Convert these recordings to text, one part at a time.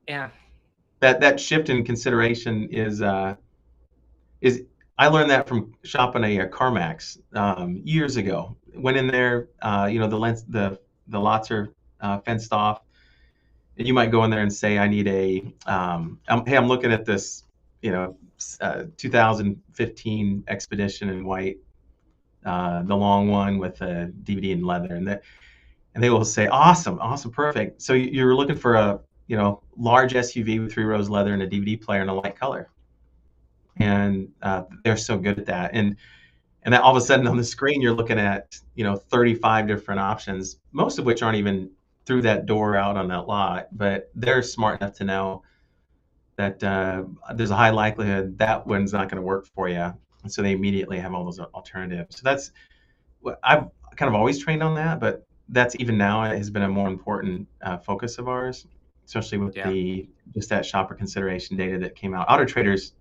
Yeah. That shift in consideration is I learned that from shopping a CarMax years ago. Went in there, the lots are fenced off, and you might go in there and say, I need hey, I'm looking at this, 2015 Expedition in white, the long one with a DVD and leather, and they will say, awesome, awesome, perfect. So you're looking for a large SUV with 3 rows leather and a DVD player in a light color, and they're so good at that. And then all of a sudden on the screen, you're looking at 35 different options, most of which aren't even through that door out on that lot, but they're smart enough to know that there's a high likelihood that one's not going to work for you. And so they immediately have all those alternatives. So that's what I've kind of always trained on that, but that's even now has been a more important focus of ours, especially with just that shopper consideration data that came out. Auto Trader's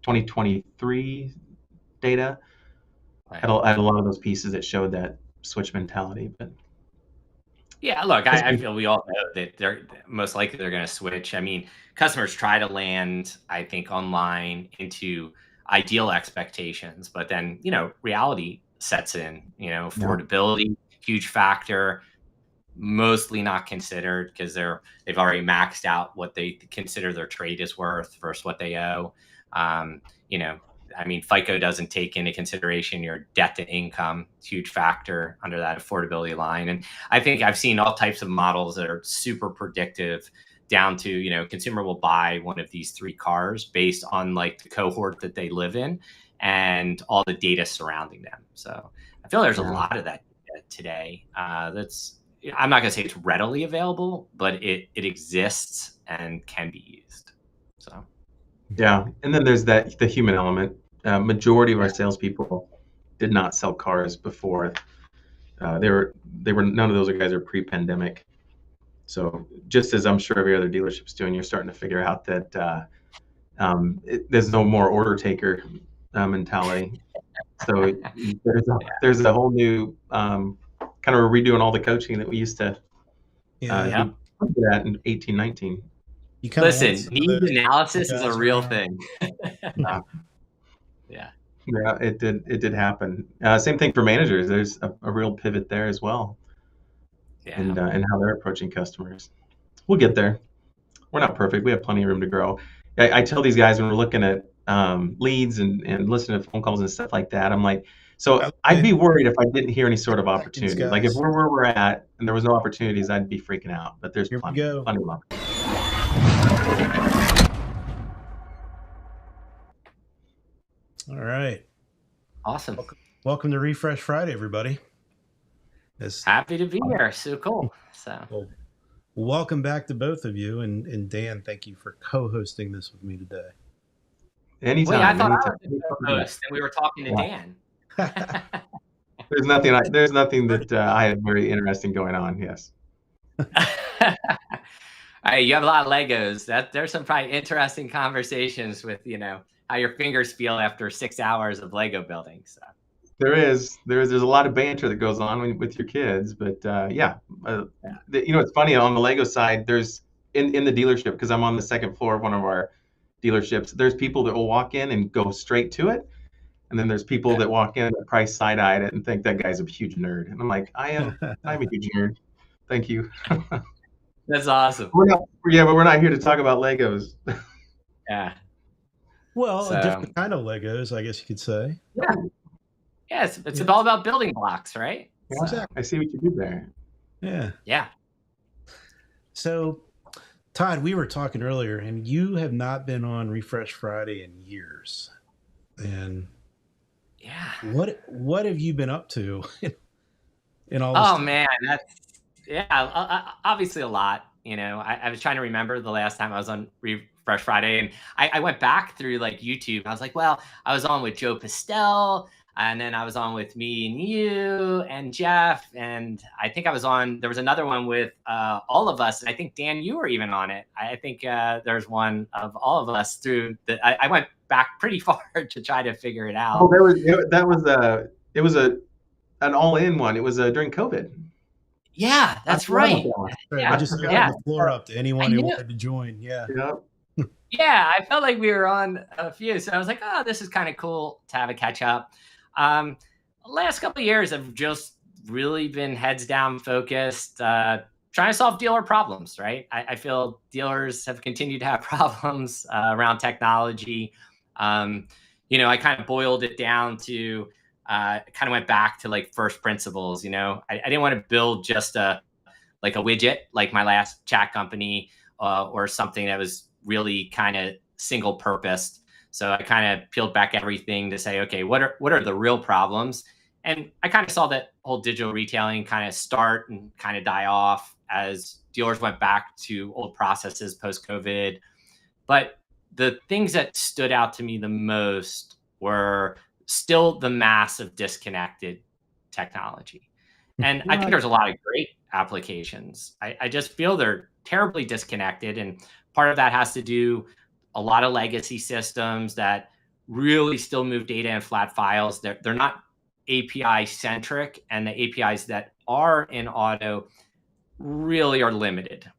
2023 data had a lot of those pieces that showed that switch mentality. But yeah, look, I feel we all know that they're most likely they're going to switch. I mean, customers try to land, I think, online into ideal expectations, but then reality sets in. Affordability, huge factor, mostly not considered because they've already maxed out what they consider their trade is worth versus what they owe. I mean, FICO doesn't take into consideration your debt to income, huge factor under that affordability line. And I think I've seen all types of models that are super predictive down to, consumer will buy one of these 3 cars based on like the cohort that they live in and all the data surrounding them. So I feel there's a lot of that today. I'm not going to say it's readily available, but it exists and can be used. So. Yeah, and then there's the human element. Majority of our salespeople did not sell cars before. They were none of those guys are pre-pandemic. So just as I'm sure every other dealership's doing, you're starting to figure out that there's no more order taker mentality. So there's a whole new kind of redoing all the coaching that we used to do that in 18, 19. Listen, need analysis is a real thing. Yeah, it did happen. Same thing for managers. There's a real pivot there as well, and how they're approaching customers. We'll get there. We're not perfect. We have plenty of room to grow. I tell these guys when we're looking at leads and listening to phone calls and stuff like that, I'm like, so I'd be worried if I didn't hear any sort of opportunity. Like if we're where we're at and there was no opportunities, I'd be freaking out. But there's plenty of opportunities. All right. Awesome. Welcome to Refresh Friday, everybody. Happy to be here. So cool. Well, welcome back to both of you. And Dan, thank you for co-hosting this with me today. Anytime. Wait, I thought I was the co-host and we were talking to Dan. There's nothing that I had very interesting going on. Yes. Hey, you have a lot of Legos. There's some probably interesting conversations with how your fingers feel after 6 hours of Lego building. So there's a lot of banter that goes on with your kids, but it's funny on the Lego side. There's in the dealership, because I'm on the second floor of one of our dealerships. There's people that will walk in and go straight to it, and then there's people that walk in that probably side-eyed it and think that guy's a huge nerd. And I'm like, I'm a huge nerd. Thank you. That's awesome. But we're not here to talk about Legos. Yeah. Well, a different kind of Legos, I guess you could say. Yeah. Yes, it's all about building blocks, right? Yeah, exactly. I see what you did there. Yeah. Yeah. So, Todd, we were talking earlier, and you have not been on Refresh Friday in years. And what have you been up to in all this time? Man, obviously a lot. I was trying to remember the last time I was on Refresh Friday, and I went back through like YouTube. I was like, well, I was on with Joe Pastel, and then I was on with me and you and Jeff, and I think there was another one with all of us. And I think Dan, you were even on it. I think there's one of all of us through I went back pretty far to try to figure it out. Oh, it was an all-in one. It was during COVID. Yeah, I that's forgot right. about that one. Right. We Yeah, just I opened yeah. the floor up to I anyone who knew. wanted to join. Yeah. forgot. Yeah, I felt like we were on a few, so I was like, "Oh, this is kind of cool to have a catch up." Um, Last couple of years, I've just really been heads down focused, trying to solve dealer problems. Right? I feel dealers have continued to have problems around technology. Um, I kind of boiled it down to, kind of went back to like first principles. I didn't want to build just a widget like my last chat company, or something that was really kind of single purposed. So I kind of peeled back everything to say, okay, what are the real problems? And I kind of saw that whole digital retailing kind of start and kind of die off as dealers went back to old processes post COVID. But the things that stood out to me the most were still the mass of disconnected technology. And I think What? there's a lot of great applications. I just feel they're terribly disconnected. And part of that has to do a lot of legacy systems that really still move data in flat files. They're not API centric, and the APIs that are in auto really are limited.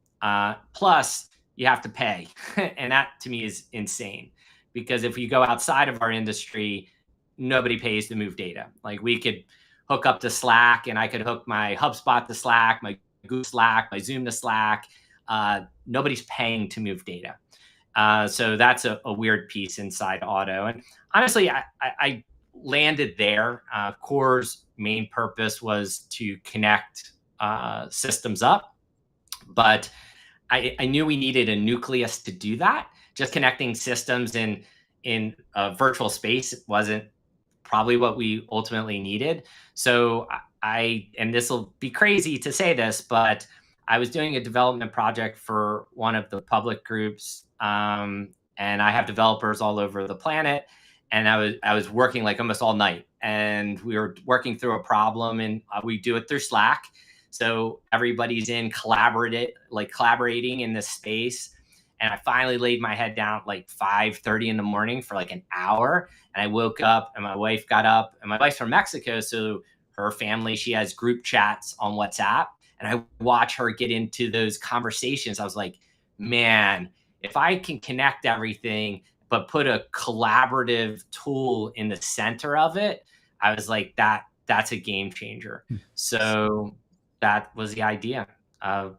Plus, you have to pay. And that to me is insane, because if you go outside of our industry, nobody pays to move data. Like we could hook up to Slack, and I could hook my HubSpot to Slack, my Google Slack, my Zoom to Slack. Nobody's paying to move data. So that's a weird piece inside auto. And honestly, I landed there. Core's main purpose was to connect systems up, but I knew we needed a nucleus to do that. Just connecting systems in a virtual space wasn't probably what we ultimately needed. So and this will be crazy to say this, but I was doing a development project for one of the public groups, and I have developers all over the planet. And I was working like almost all night, and we were working through a problem, and we do it through Slack. So everybody's collaborating in this space. And I finally laid my head down at like 5:30 in the morning for like an hour. And I woke up, and my wife got up, and my wife's from Mexico. So her family, she has group chats on WhatsApp. And I watch her get into those conversations. I was like, man, if I can connect everything, but put a collaborative tool in the center of it, I was like, that's a game changer. So that was the idea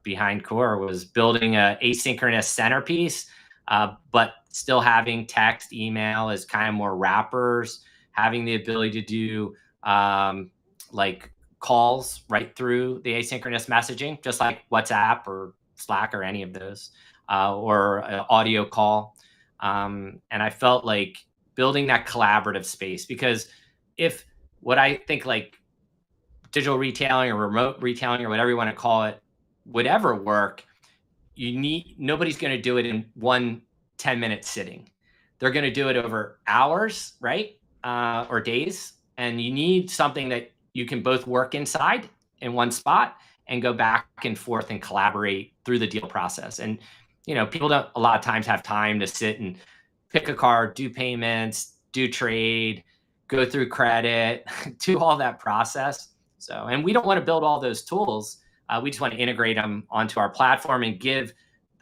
behind Core, was building a asynchronous centerpiece, but still having text, email as kind of more wrappers, having the ability to do like calls right through the asynchronous messaging, just like WhatsApp or Slack or any of those, or an audio call. And I felt like building that collaborative space, because if what I think like digital retailing or remote retailing or whatever you want to call it would ever work, nobody's going to do it in one 10-minute sitting. They're going to do it over hours, right? Or days. And you need something that you can both work inside in one spot and go back and forth and collaborate through the deal process. And, people don't a lot of times have time to sit and pick a car, do payments, do trade, go through credit, do all that process. So, and we don't want to build all those tools. We just want to integrate them onto our platform and give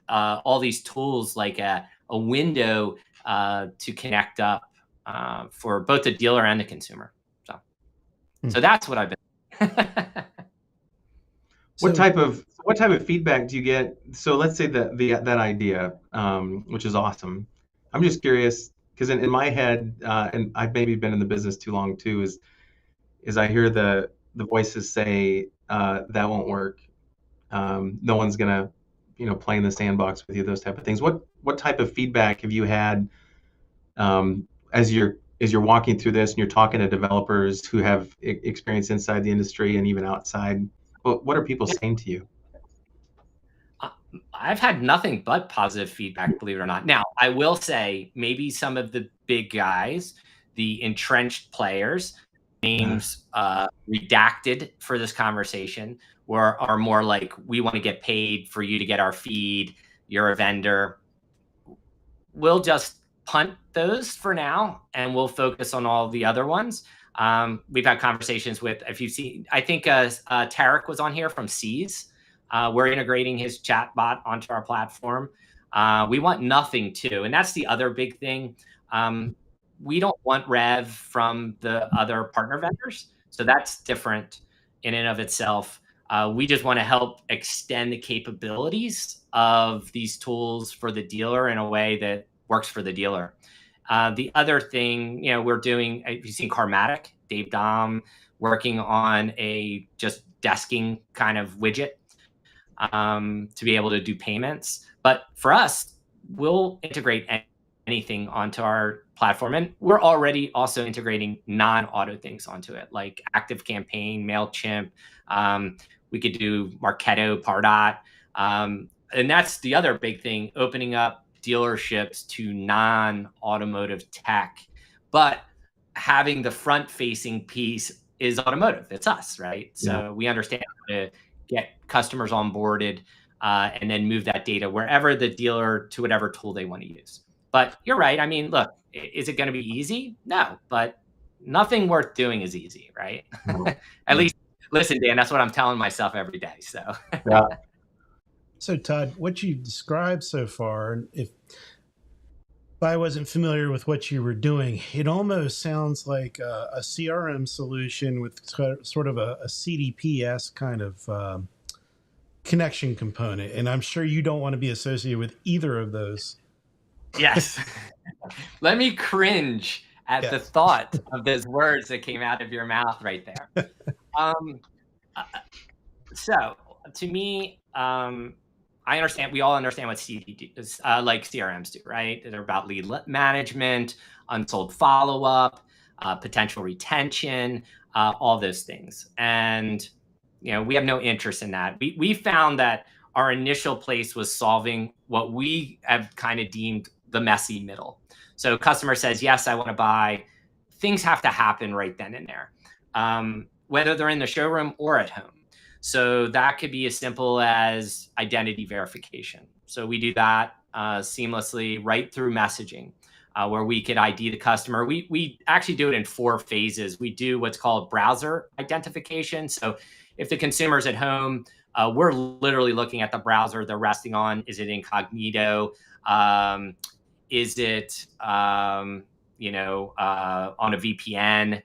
all these tools like a window to connect up for both the dealer and the consumer. So that's what I've been. What type of feedback do you get? So let's say that that idea, which is awesome. I'm just curious, because in my head, and I've maybe been in the business too long too, is I hear the voices say that won't work. No one's gonna, play in the sandbox with you. Those type of things. What type of feedback have you had as you're walking through this and you're talking to developers who have experience inside the industry and even outside? What are people saying to you? I've had nothing but positive feedback, believe it or not. Now, I will say maybe some of the big guys, the entrenched players, names redacted for this conversation, are more like, we want to get paid for you to get our feed. You're a vendor. We'll just punt those for now, and we'll focus on all the other ones. We've had conversations with, if you've seen, I think Tarek was on here from C's. We're integrating his chatbot onto our platform. We want nothing to, and that's the other big thing. We don't want rev from the other partner vendors. So that's different in and of itself. We just want to help extend the capabilities of these tools for the dealer in a way that works for the dealer. The other thing, we're doing, you've seen Carmatic, Dave Dom working on a just desking kind of widget to be able to do payments. But for us, we'll integrate anything onto our platform. And we're already also integrating non-auto things onto it, like Active Campaign, MailChimp. We could do Marketo, Pardot. And that's the other big thing, opening up dealerships to non-automotive tech. But having the front-facing piece is automotive. It's us, right? So we understand how to get customers onboarded and then move that data wherever the dealer to whatever tool they want to use. But you're right. I mean, look, is it going to be easy? No, but nothing worth doing is easy, right? At least, listen, Dan, that's what I'm telling myself every day. So, So Todd, what you described so far, if I wasn't familiar with what you were doing, it almost sounds like a CRM solution with sort of a CDPS kind of connection component. And I'm sure you don't want to be associated with either of those. Yes. Let me cringe at the thought of those words that came out of your mouth right there. So to me, I understand, we all understand what like CRMs do, right? They're about lead management, unsold follow-up, potential retention, all those things. And, we have no interest in that. We found that our initial place was solving what we have kind of deemed the messy middle. So customer says, yes, I want to buy. Things have to happen right then and there, whether they're in the showroom or at home. So that could be as simple as identity verification. So we do that seamlessly right through messaging, where we could ID the customer. We actually do it in 4 phases. We do what's called browser identification. So if the consumer's at home, we're literally looking at the browser they're resting on. Is it incognito? Is it, on a VPN?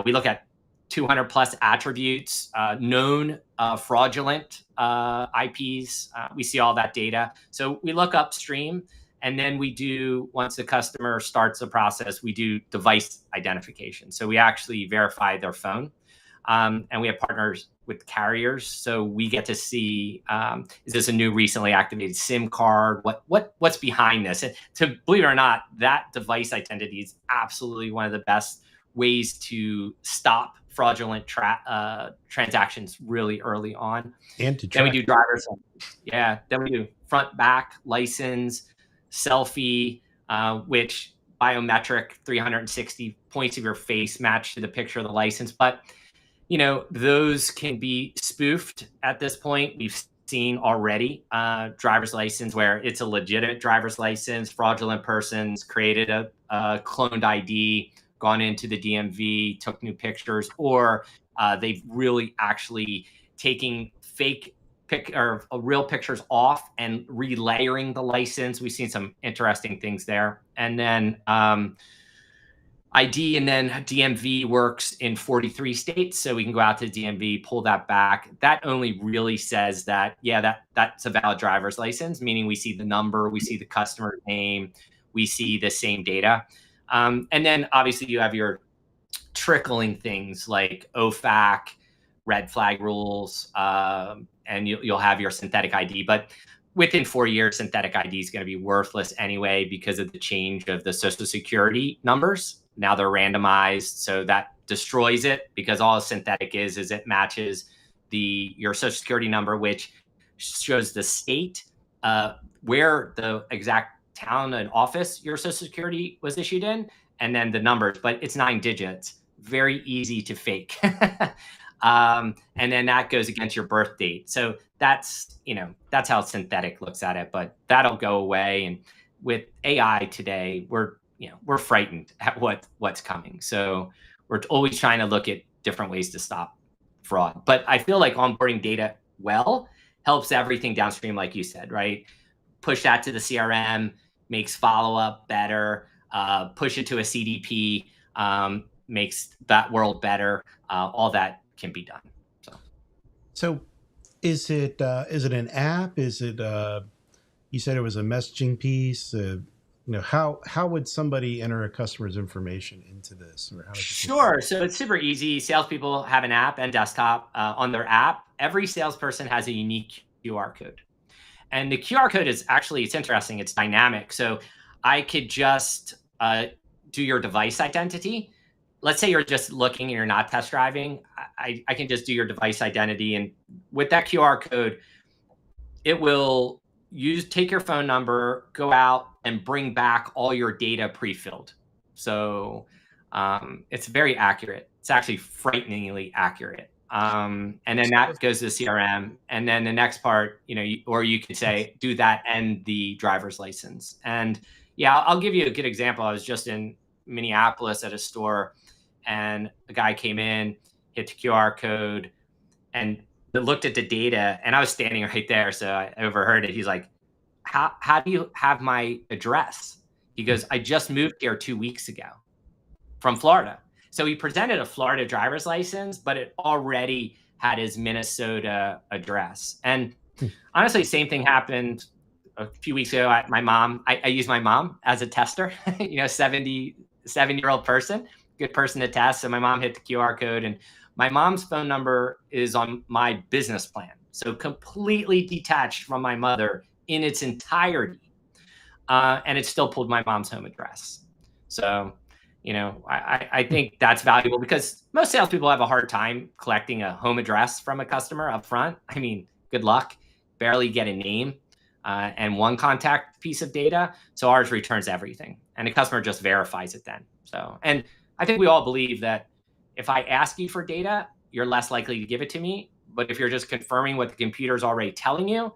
We look at 200 plus attributes, known fraudulent IPs. We see all that data. So we look upstream, and then we do, once the customer starts the process, we do device identification. So we actually verify their phone. And we have partners with carriers, so we get to see, is this a new recently activated SIM card? What's behind this? And to believe it or not, that device identity is absolutely one of the best ways to stop fraudulent transactions really early on. And to then we do driver's license. Yeah. Then we do front, back, license, selfie, which biometric 360 points of your face match to the picture of the license. But those can be spoofed at this point. We've seen already driver's license where it's a legitimate driver's license, fraudulent persons created a cloned ID, gone into the DMV, took new pictures, or they've really actually taking fake real pictures off and relayering the license. We've seen some interesting things there. And then ID and then DMV works in 43 states. So we can go out to DMV, pull that back. That only really says that, that's a valid driver's license, meaning we see the number, we see the customer name, we see the same data. And then obviously you have your trickling things like OFAC, red flag rules, and you'll have your synthetic ID. But within 4 years, synthetic ID is going to be worthless anyway because of the change of the Social Security numbers. Now they're randomized, so that destroys it, because all a synthetic is it matches your Social Security number, which shows the state where the exact town and office your Social Security was issued in, and then the numbers. But it's 9 digits, very easy to fake. And then that goes against your birth date. So that's how synthetic looks at it, but that'll go away. And with AI today, we're frightened at what's coming. So we're always trying to look at different ways to stop fraud. But I feel like onboarding data well helps everything downstream, like you said, right? Push that to the CRM, makes follow-up better, push it to a CDP, makes that world better. All that can be done. So is it an app? Is it you said it was a messaging piece? How would somebody enter a customer's information into this? Or how does it Sure. So it's super easy. Salespeople have an app and desktop. On their app, every salesperson has a unique QR code. And the QR code is actually, it's interesting. It's dynamic. So I could just do your device identity. Let's say you're just looking and you're not test driving. I can just do your device identity. And with that QR code, it will take your phone number, go out and bring back all your data pre-filled. So it's very accurate. It's actually frighteningly accurate. And then that goes to the CRM. And then the next part, or you could say, do that and the driver's license. And yeah, I'll give you a good example. I was just in Minneapolis at a store, and a guy came in, hit the QR code, and looked at the data, and I was standing right there, so I overheard it. He's like, how do you have my address? He goes, I just moved here 2 weeks ago from Florida. So he presented a Florida driver's license, but it already had his Minnesota address. And honestly, same thing happened a few weeks ago. I used my mom as a tester, 77-year-old person, good person to test. So my mom hit the QR code, and my mom's phone number is on my business plan. So completely detached from my mother in its entirety. And it still pulled my mom's home address. So, I think that's valuable, because most salespeople have a hard time collecting a home address from a customer up front. I mean, good luck. Barely get a name and one contact piece of data. So ours returns everything, and the customer just verifies it then. So, and I think we all believe that if I ask you for data, you're less likely to give it to me. But if you're just confirming what the computer's already telling you,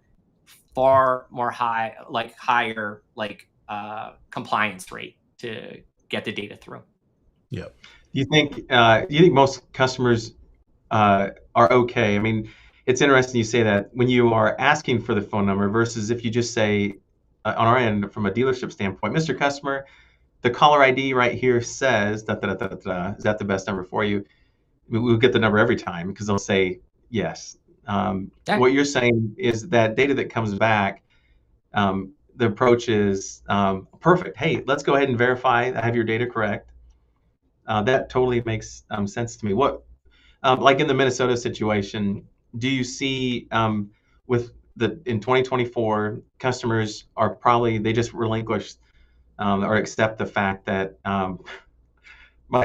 far more higher compliance rate to get the data through. Yep. Do you think most customers are okay? I mean, it's interesting you say that when you are asking for the phone number versus if you just say on our end from a dealership standpoint, Mr. Customer, the caller ID right here says da, da, da, da, da, is that the best number for you? We'll get the number every time because they'll say yes. What you're saying is that data that comes back, the approach is perfect. Hey, let's go ahead and verify I have your data correct. That totally makes sense to me. What, like in the Minnesota situation, do you see in 2024, customers are probably, they just relinquish or accept the fact that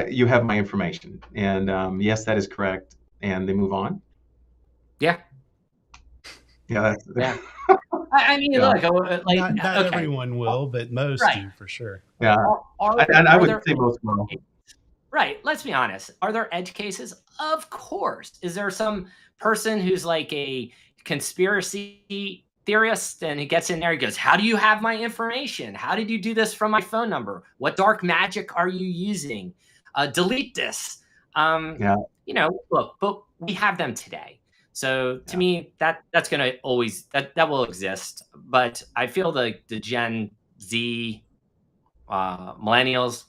you have my information, and yes, that is correct, and they move on? Yeah. Yeah. Yeah. I mean, Yeah. look, not everyone will, but most do for sure. Yeah. I would say most will. Right. Let's be honest. Are there edge cases? Of course. Is there some person who's like a conspiracy theorist and he gets in there, he goes, how do you have my information? How did you do this from my phone number? What dark magic are you using? Delete this. Look, but we have them today. So to me, that's going to always, that will exist. But I feel like the Gen Z, millennials,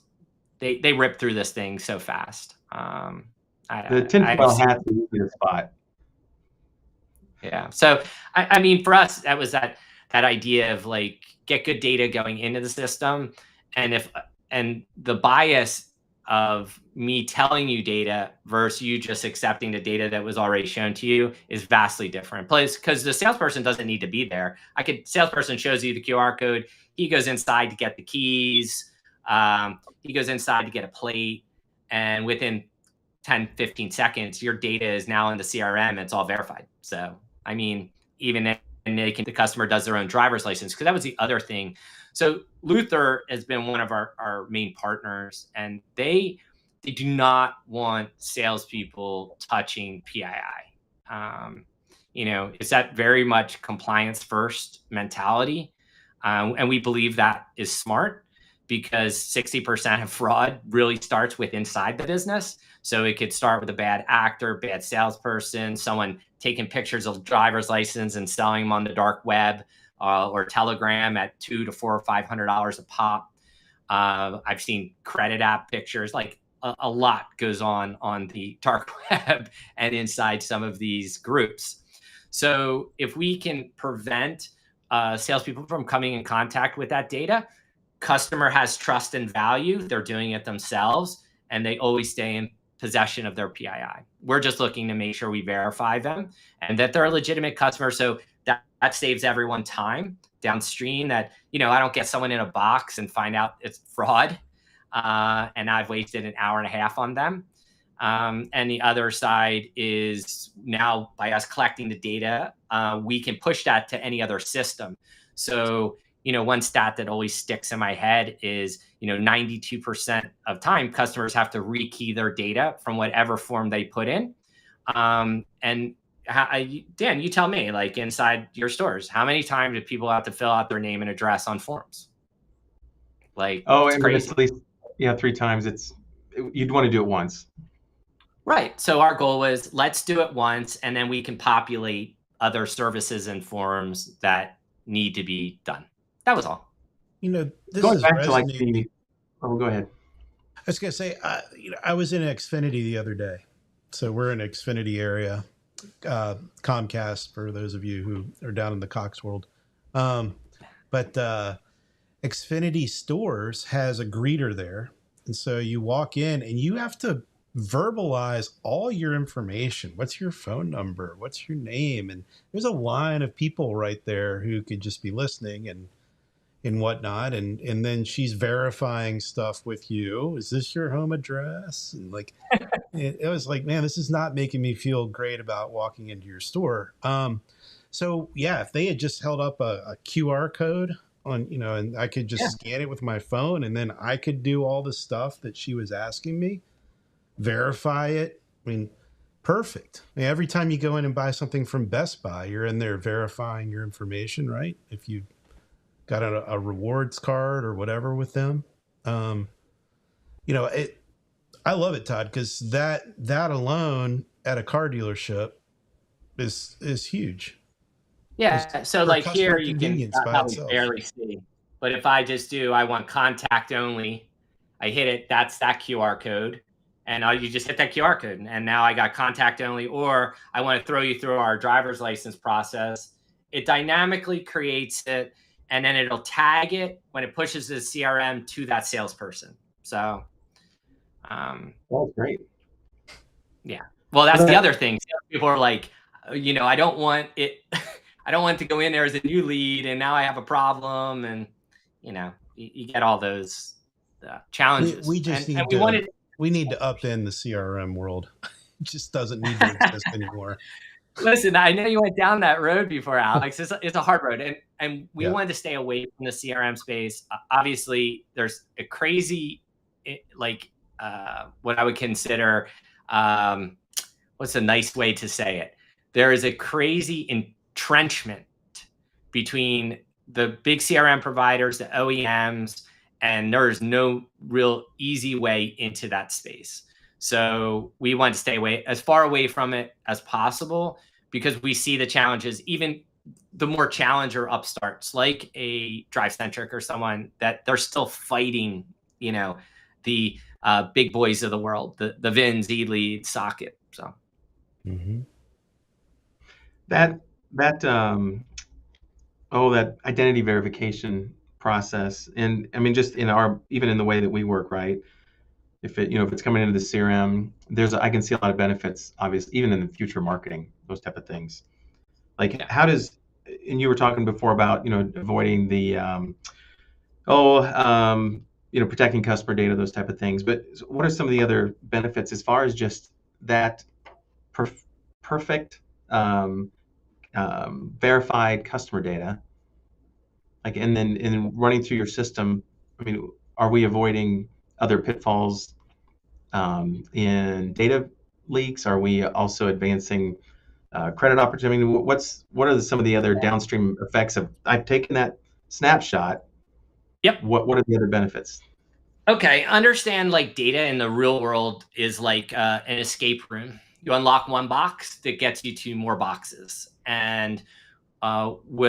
they rip through this thing so fast. The tinfoil hat's the easiest spot. Yeah. So I mean, for us, that was that idea of like get good data going into the system, and the bias of me telling you data versus you just accepting the data that was already shown to you is vastly different. Plus, because the salesperson doesn't need to be there. Salesperson shows you the QR code. He goes inside to get the keys. He goes inside to get a plate, and within 10, 15 seconds, your data is now in the CRM. It's all verified. So, I mean, even the customer does their own driver's license, because that was the other thing. So Luther has been one of our main partners, and they do not want salespeople touching PII. It's that very much compliance first mentality. And we believe that is smart, because 60% of fraud really starts with inside the business. So it could start with a bad actor, bad salesperson, someone taking pictures of driver's license and selling them on the dark web or Telegram at $200 to $400 or $500 a pop. I've seen credit app pictures. Like a lot goes on the dark web and inside some of these groups. So if we can prevent salespeople from coming in contact with that data, customer has trust and value. They're doing it themselves, and they always stay in possession of their PII. We're just looking to make sure we verify them and that they're a legitimate customer. So that saves everyone time downstream, that, I don't get someone in a box and find out it's fraud. And I've wasted an hour and a half on them. And the other side is now, by us collecting the data, we can push that to any other system. So, one stat that always sticks in my head is, 92% of time customers have to rekey their data from whatever form they put in. And Dan, you tell me, like inside your stores, how many times do people have to fill out their name and address on forms? Like, it's crazy. At least, 3 times. You'd want to do it once. Right. So our goal was, let's do it once, and then we can populate other services and forms that need to be done. That was all. This Going is back to go ahead. I was going to say, I was in Xfinity the other day. So we're in Xfinity area, Comcast, for those of you who are down in the Cox world. But Xfinity Stores has a greeter there. And so you walk in and you have to verbalize all your information. What's your phone number? What's your name? And there's a line of people right there who could just be listening and whatnot. And then she's verifying stuff with you. Is this your home address? And like, it was like, man, this is not making me feel great about walking into your store. So yeah, if they had just held up a QR code on, and I could just scan it with my phone, and then I could do all the stuff that she was asking me, verify it. I mean, perfect. I mean, every time you go in and buy something from Best Buy, you're in there verifying your information, right? If you got a rewards card or whatever with them. I love it, Todd, because that alone at a car dealership is huge. Yeah. So like here you can probably barely see, but if I just I want contact only, I hit it, that's that QR code. And you just hit that QR code, and now I got contact only, or I want to throw you through our driver's license process. It dynamically creates it, and then it'll tag it when it pushes the CRM to that salesperson. So, that's great. Yeah. Well, that's the other thing. People are like, I don't want it. I don't want it to go in there as a new lead, and now I have a problem, and you get all those challenges. We just need to upend the CRM world. It just doesn't need to exist anymore. Listen, I know you went down that road before, Alex. It's a hard road, and we wanted to stay away from the CRM space. Obviously, there's a crazy, what I would consider, what's a nice way to say it? There is a crazy entrenchment between the big CRM providers, the OEMs, and there's no real easy way into that space. So we want to stay as far away from it as possible, because we see the challenges, even the more challenger upstarts like a DriveCentric or someone, that they're still fighting, the big boys of the world, the VINs, eLead, Socket. So that identity verification process, and I mean, just even in the way that we work, right? If it's coming into the CRM, I can see a lot of benefits, obviously, even in the future marketing, those type of things. Like, how does, and you were talking before about, avoiding the, protecting customer data, those type of things. But what are some of the other benefits as far as just that perfect verified customer data? Like, and then running through your system, I mean, are we avoiding other pitfalls in data leaks? Are we also advancing credit opportunity? I mean, what are some of the other downstream effects of, I've taken that snapshot, Yep. What are the other benefits? Okay, understand like data in the real world is like an escape room. You unlock one box that gets you to more boxes. And we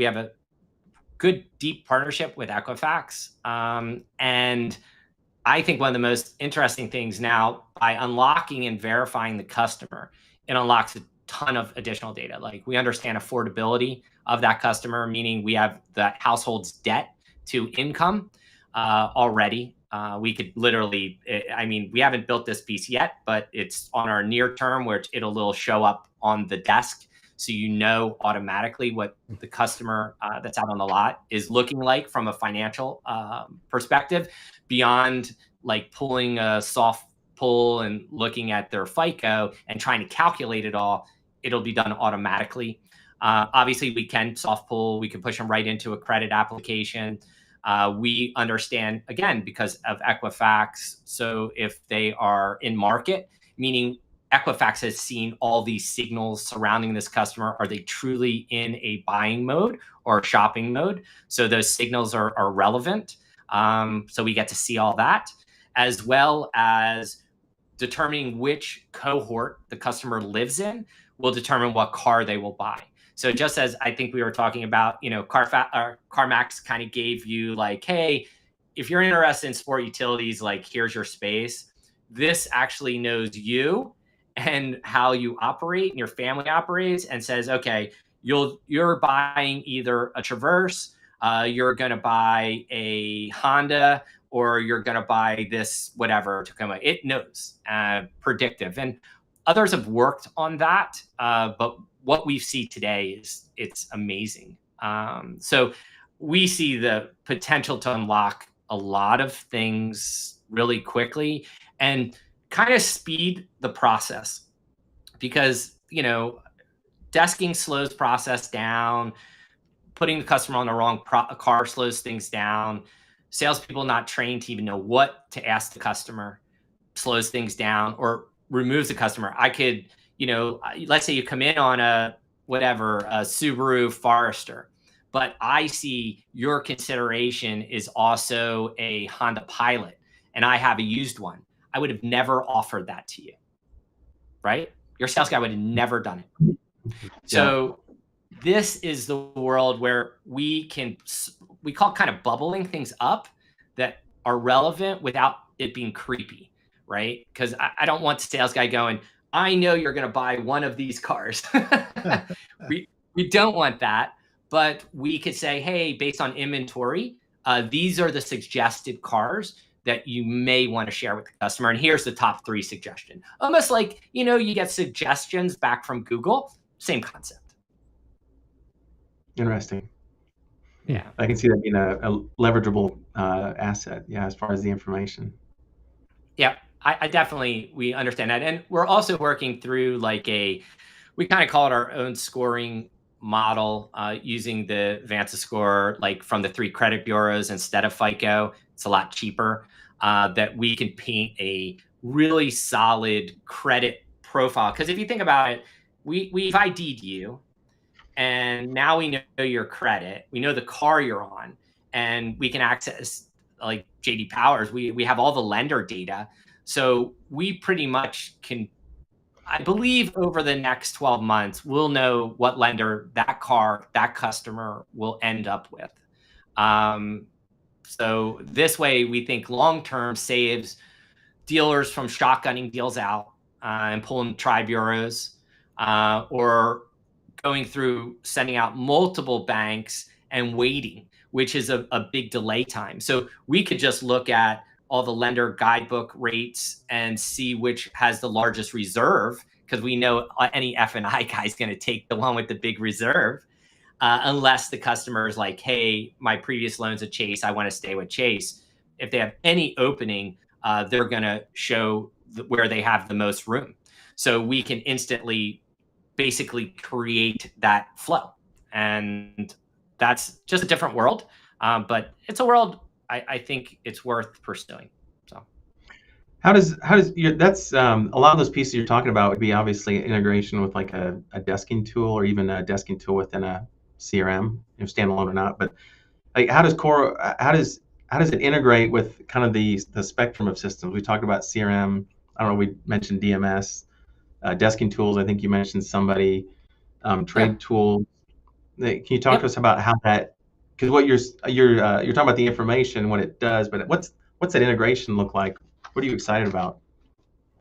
have a good deep partnership with Equifax. And I think one of the most interesting things now, by unlocking and verifying the customer, it unlocks a ton of additional data. Like we understand affordability of that customer, meaning we have the household's debt to income already. We could literally, I mean, we haven't built this piece yet, but it's on our near term where it'll show up on the desk. So you know automatically what the customer that's out on the lot is looking like from a financial perspective, beyond like pulling a soft pull and looking at their FICO and trying to calculate it all. It'll be done automatically. Obviously, we can soft pull. We can push them right into a credit application. We understand, again, because of Equifax. So if they are in market, meaning Equifax has seen all these signals surrounding this customer. Are they truly in a buying mode or shopping mode? So those signals are relevant. So we get to see all that, as well as determining which cohort the customer lives in will determine what car they will buy. So just as I think we were talking about, CarMax kind of gave you like, hey, if you're interested in sport utilities, like here's your space. This actually knows you and how you operate and your family operates, and says, okay, you're buying either a Traverse, you're going to buy a Honda, or you're going to buy this whatever Tacoma. It knows, predictive, and others have worked on that. But what we see today it's amazing. So we see the potential to unlock a lot of things really quickly and kind of speed the process, because desking slows process down, putting the customer on the wrong car slows things down, salespeople not trained to even know what to ask the customer slows things down or removes the customer. I could, let's say you come in on a Subaru Forester, but I see your consideration is also a Honda Pilot and I have a used one. I would have never offered that to you, right? Your sales guy would have never done it. So this is the world where we call kind of bubbling things up that are relevant without it being creepy, right? Because I don't want the sales guy going, I know you're going to buy one of these cars. we don't want that, but we could say, hey, based on inventory, these are the suggested cars that you may want to share with the customer. And here's the top 3 suggestions. Almost like, you get suggestions back from Google, same concept. Interesting. Yeah. I can see that being a leverageable asset, as far as the information. Yeah, I definitely, we understand that. And we're also working through we kind of call it our own scoring model, using the VantaScore, like from the 3 credit bureaus instead of FICO. It's a lot cheaper, that we can paint a really solid credit profile. Because if you think about it, we've ID'd you, and now we know your credit, we know the car you're on, and we can access like JD Powers. We have all the lender data. So we pretty much can, I believe over the next 12 months, we'll know what lender that customer will end up with. So this way we think long-term saves dealers from shotgunning deals out and pulling tri-bureaus, or going through sending out multiple banks and waiting, which is a big delay time. So we could just look at all the lender guidebook rates and see which has the largest reserve, because we know any F&I guy is going to take the one with the big reserve, unless the customer is like, hey, my previous loan's a Chase, I want to stay with Chase. If they have any opening, they're going to show where they have the most room. So we can instantly basically create that flow. And that's just a different world. But it's a world I think it's worth pursuing. So how does that's a lot of those pieces you're talking about would be obviously integration with like a desking tool, or even a desking tool within a CRM, standalone or not. But like how does it integrate with kind of the spectrum of systems? We talked about CRM. I don't know. We mentioned DMS, desking tools. I think you mentioned somebody, trade tools. Can you talk to us about how that? Because what you're talking about the information, what it does, but what's that integration look like? What are you excited about?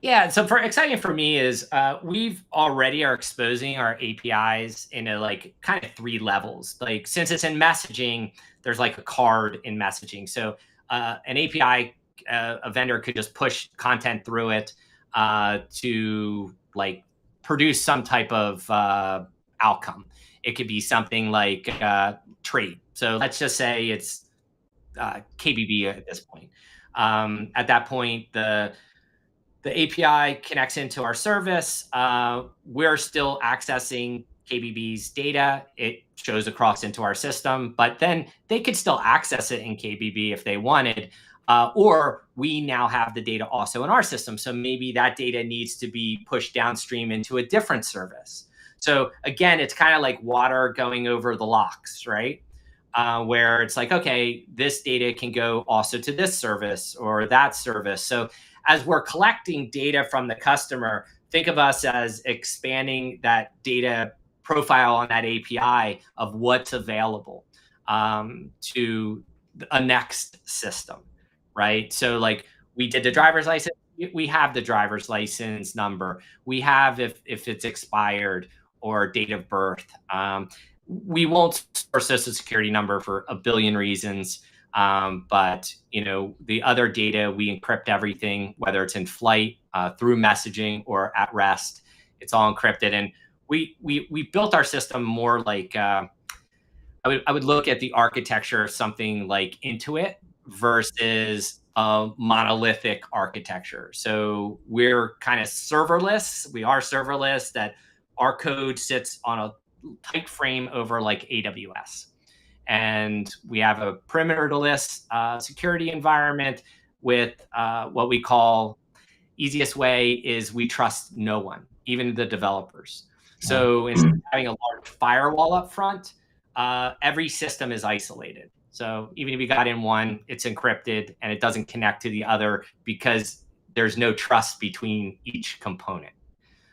Yeah, so for exciting for me is we've already are exposing our APIs into like kind of 3 levels. Like since it's in messaging, there's like a card in messaging. So an API, a vendor could just push content through it to like produce some type of outcome. It could be something like trade. So let's just say it's KBB at this point. At that point, the API connects into our service. We're still accessing KBB's data. It shows across into our system, but then they could still access it in KBB if they wanted, or we now have the data also in our system. So maybe that data needs to be pushed downstream into a different service. So again, it's kind of like water going over the locks, right? Where it's like, okay, this data can go also to this service or that service. So as we're collecting data from the customer, think of us as expanding that data profile on that API of what's available to a next system, right? So like we did the driver's license, we have the driver's license number. We have if it's expired or date of birth. We won't store social security number for a billion reasons. But the other data, we encrypt everything, whether it's in flight, through messaging, or at rest. It's all encrypted, and we built our system more like I would look at the architecture of something like Intuit versus a monolithic architecture. So we're kind of serverless. We are serverless. That our code sits on a tight frame over like AWS. And we have a perimeterless security environment with what we call easiest way is we trust no one, even the developers. So instead of having a large firewall up front, every system is isolated. So even if you got in one, it's encrypted and it doesn't connect to the other because there's no trust between each component.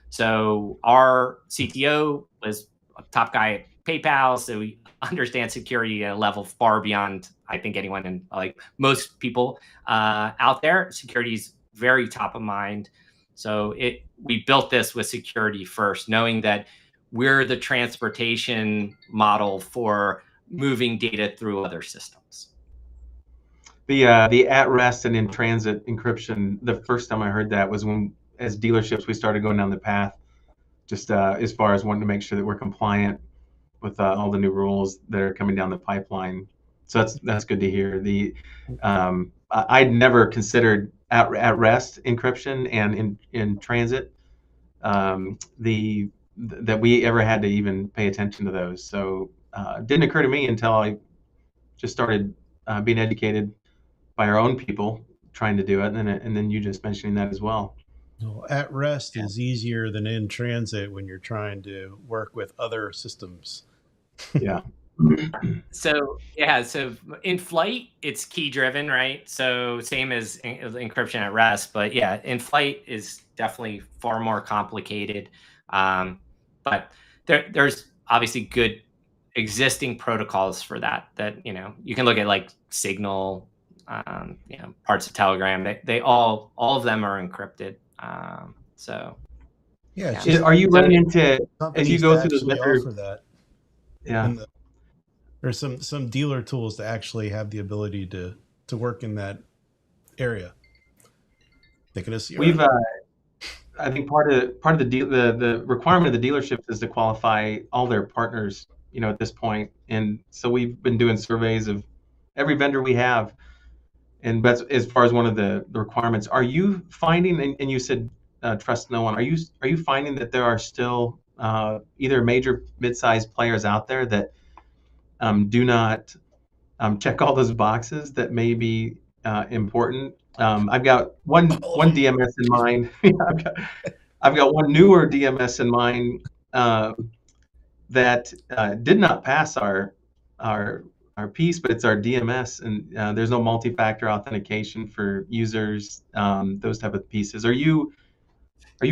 So our CTO was a top guy at PayPal, so we understand security at a level far beyond, I think, anyone, and like most people out there. Security is very top of mind. So we built this with security first, knowing that we're the transportation model for moving data through other systems. The at rest and in transit encryption, the first time I heard that was when, as dealerships, we started going down the path, just as far as wanting to make sure that we're compliant with all the new rules that are coming down the pipeline. So that's good to hear. I'd never considered at rest encryption and in transit that we ever had to even pay attention to those. So it didn't occur to me until I just started being educated by our own people trying to do it, and then you just mentioning that as well. Well, at rest is easier than in transit when you're trying to work with other systems. Yeah. So in flight, it's key driven, right? So same as encryption at rest, but yeah, in flight is definitely far more complicated. But there's obviously good existing protocols for that you can look at, like Signal, parts of Telegram. They all of them are encrypted. So yeah. Are you running into, as you go through those vendor, offer that? Yeah. There's some dealer tools to actually have the ability to work in that area. We've I think part of the requirement of the dealership is to qualify all their partners, at this point. And so we've been doing surveys of every vendor we have, and that's as far as one of the requirements. Are you finding, and you said trust no one, are you finding that there are still either major mid-sized players out there that do not check all those boxes that may be important? I've got one DMS in mind. I've got one newer DMS in mind that did not pass our piece, but it's our DMS, and there's no multi-factor authentication for users. Those type of pieces. Are you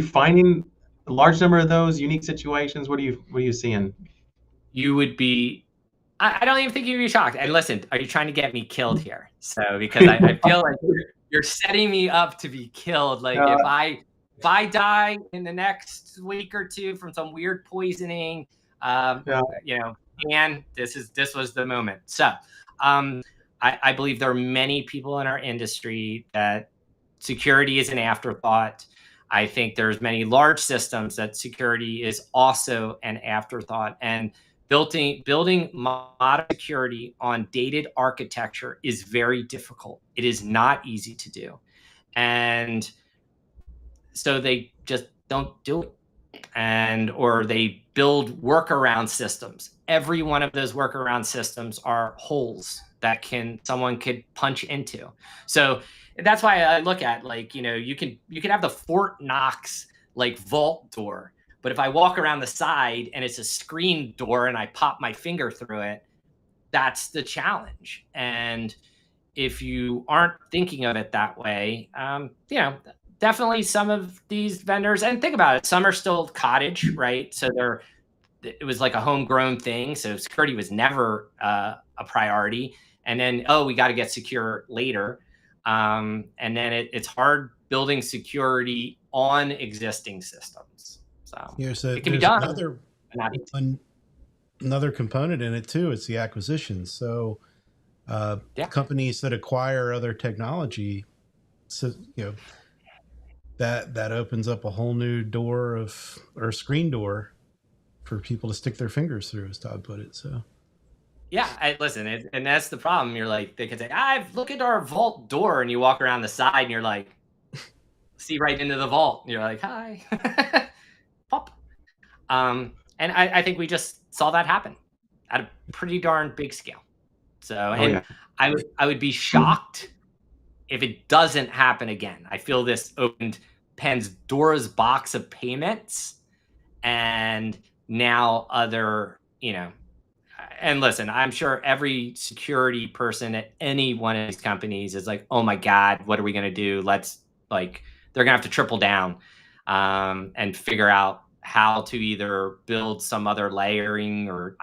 finding a large number of those unique situations? What are you seeing? You would be, I don't even think you'd be shocked. And listen, are you trying to get me killed here? So, because I feel like you're setting me up to be killed. Like if I die in the next week or two from some weird poisoning, you know, and this was the moment. So, I believe there are many people in our industry that security is an afterthought. I think there's many large systems that security is also an afterthought, and building modern security on dated architecture is very difficult. It is not easy to do. And so they just don't do it. Or they build workaround systems. Every one of those workaround systems are holes that someone could punch into. So that's why I look at, like, you know, you can have the Fort Knox like vault door, but if I walk around the side and it's a screen door and I pop my finger through it, that's the challenge. And if you aren't thinking of it that way, you know, definitely some of these vendors, and think about it, some are still cottage, right? So it was like a homegrown thing. So security was never a priority. And then, we got to get secure later. And then it's hard building security on existing systems. So, so it can be done. Another component in it too. It's the acquisition. So companies that acquire other technology, so you know, that opens up a whole new door or screen door for people to stick their fingers through, as Todd put it. So yeah, listen, and that's the problem. You're like, they could say, look at our vault door, and you walk around the side and you're like, see right into the vault. And you're like, hi, pop. And I think we just saw that happen at a pretty darn big scale. So, I would be shocked if it doesn't happen again. I feel this opened Pandora's box of payments, and now other, you know, and listen, I'm sure every security person at any one of these companies is like, oh my God, what are we going to do? They're going to have to triple down and figure out how to either build some other layering, or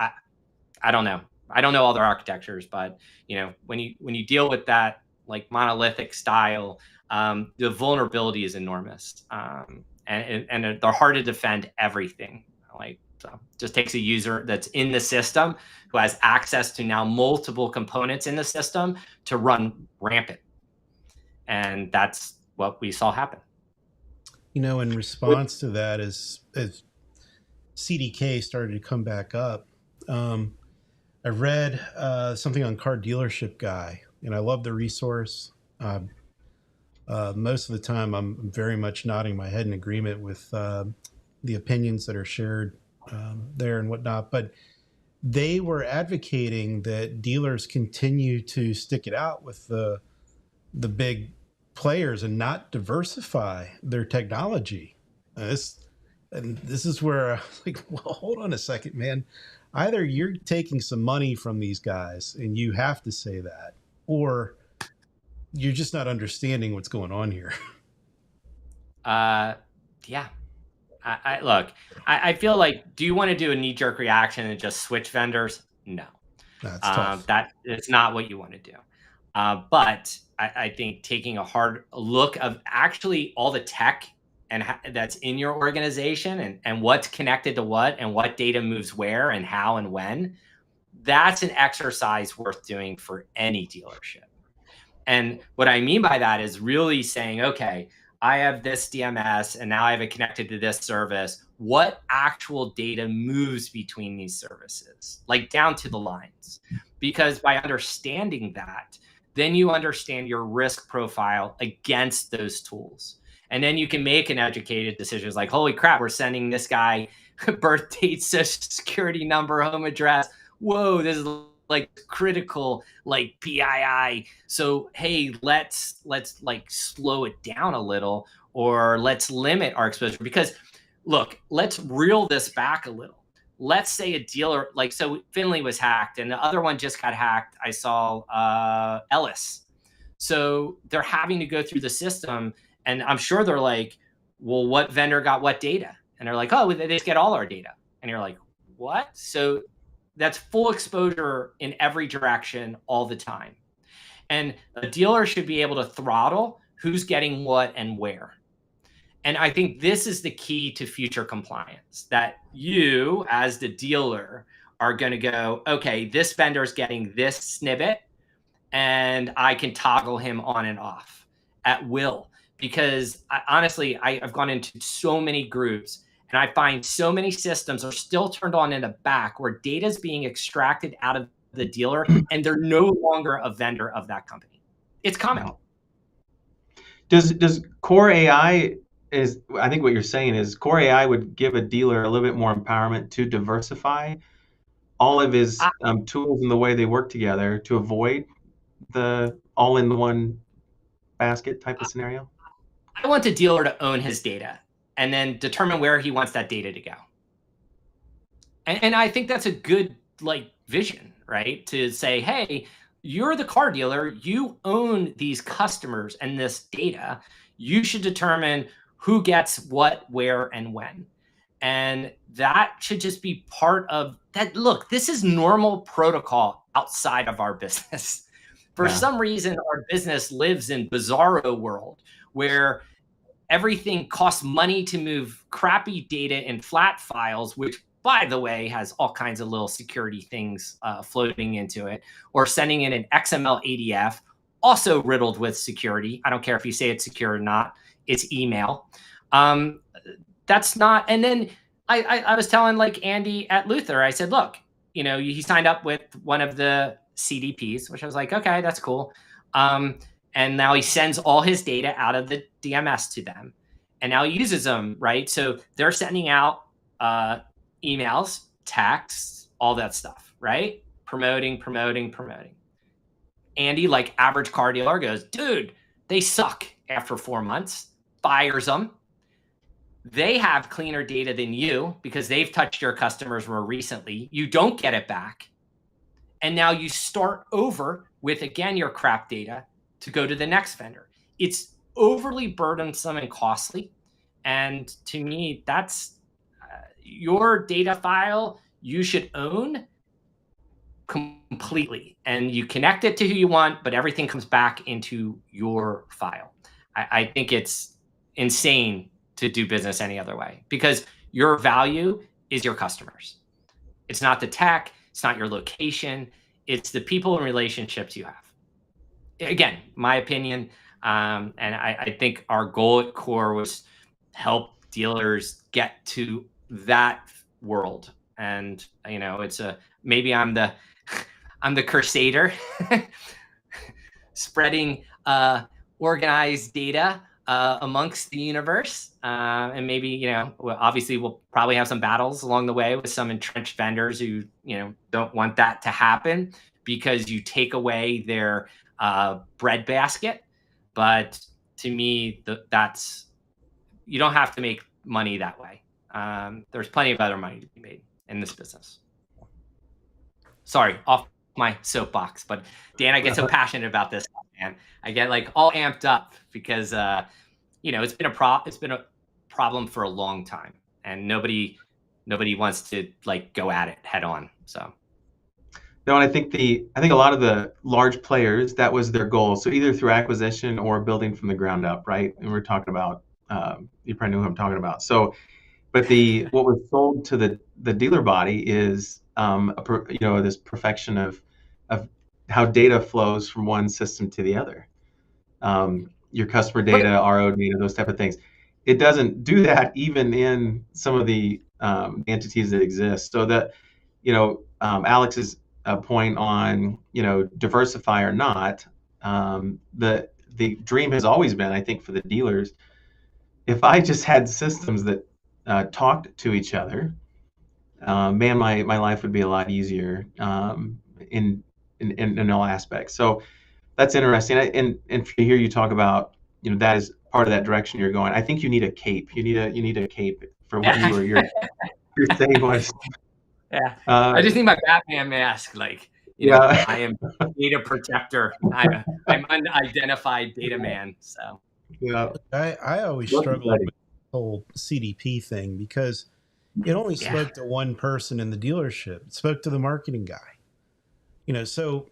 I don't know. I don't know all their architectures, but you know, when you deal with that like monolithic style, the vulnerability is enormous, and they're hard to defend everything. So just takes a user that's in the system who has access to now multiple components in the system to run rampant, and that's what we saw happen. You know, in response to that, as CDK started to come back up, I read something on Car Dealership Guy, and I love the resource. Most of the time, I'm very much nodding my head in agreement with the opinions that are shared there and whatnot. But they were advocating that dealers continue to stick it out with the big players and not diversify their technology. This is where I was like, well, hold on a second, man. Either you're taking some money from these guys and you have to say that, or you're just not understanding what's going on here. Yeah. I feel like, do you want to do a knee-jerk reaction and just switch vendors? No. That's tough. That is not what you want to do. But I think taking a hard look of actually all the tech and that's in your organization, and what's connected to what, and what data moves where and how and when, that's an exercise worth doing for any dealership. And what I mean by that is really saying, okay, I have this DMS and now I have it connected to this service. What actual data moves between these services, like down to the lines? Because by understanding that, then you understand your risk profile against those tools. And then you can make an educated decision, like, holy crap, we're sending this guy birth date, social security number, home address. Whoa, this is like critical, like PII. So, hey, let's like slow it down a little, or let's limit our exposure. Because look, let's reel this back a little. let's say a dealer, like, so Finley was hacked and the other one just got hacked. I saw Ellis. So they're having to go through the system, and I'm sure they're like, well, what vendor got what data? And they're like, oh, they just get all our data. And you're like, what? So that's full exposure in every direction all the time. And a dealer should be able to throttle who's getting what and where. And I think this is the key to future compliance, that you as the dealer are going to go, okay, this vendor is getting this snippet and I can toggle him on and off at will. Because honestly, I've gone into so many groups and I find so many systems are still turned on in the back where data is being extracted out of the dealer and they're no longer a vendor of that company. It's coming. Does Core AI is, I think what you're saying is Core AI would give a dealer a little bit more empowerment to diversify all of his tools and the way they work together to avoid the all-in-one basket type of scenario? I want the dealer to own his data and then determine where he wants that data to go. And I think that's a good vision, right? To say, hey, you're the car dealer, you own these customers and this data. You should determine who gets what, where, and when. And that should just be part of that. Look, this is normal protocol outside of our business. For some reason, our business lives in bizarro world where everything costs money to move crappy data in flat files, which, by the way, has all kinds of little security things floating into it, or sending in an XML ADF, also riddled with security. I don't care if you say it's secure or not, it's email. That's not, and then I was telling Andy at Luther, I said, look, he signed up with one of the CDPs, which I was like, okay, that's cool. And now he sends all his data out of the DMS to them. And now he uses them, right? So they're sending out emails, texts, all that stuff, right? Promoting. Andy, like average car dealer, goes, dude, they suck after 4 months, fires them. They have cleaner data than you because they've touched your customers more recently. You don't get it back. And now you start over with, again, your crap data to go to the next vendor. It's overly burdensome and costly. And to me, that's your data file you should own completely. And you connect it to who you want, but everything comes back into your file. I think it's insane to do business any other way because your value is your customers. It's not the tech. It's not your location. It's the people and relationships you have. Again, my opinion, and I think our goal at Core was help dealers get to that world. And it's maybe I'm the crusader, spreading organized data amongst the universe, and maybe obviously we'll probably have some battles along the way with some entrenched vendors who don't want that to happen because you take away their breadbasket. But to me, that's, you don't have to make money that way. There's plenty of other money to be made in this business. Sorry, off my soapbox, but Dan, I get so passionate about this, man. I get all amped up because it's been a problem for a long time, and nobody wants to go at it head on. So. No, and I think a lot of the large players, that was their goal. So either through acquisition or building from the ground up, right? And we're talking about, you probably know who I'm talking about. So, but what was sold to the dealer body is this perfection of how data flows from one system to the other. Your customer data, RO data, those type of things. It doesn't do that even in some of the entities that exist. So that, Alex's point on, diversify or not, the dream has always been, I think, for the dealers, if I just had systems that talked to each other, man, my life would be a lot easier in all aspects. So that's interesting. And to hear you talk about, that is part of that direction you're going. I think you need a cape. You need a cape for what you're saying was. Yeah. Uh, I just need my Batman mask. Like, yeah. I am data protector. I'm unidentified data man. So Yeah. I always That's struggled exciting. with the whole CDP thing because it only yeah, spoke to one person in the dealership. It spoke to the marketing guy. So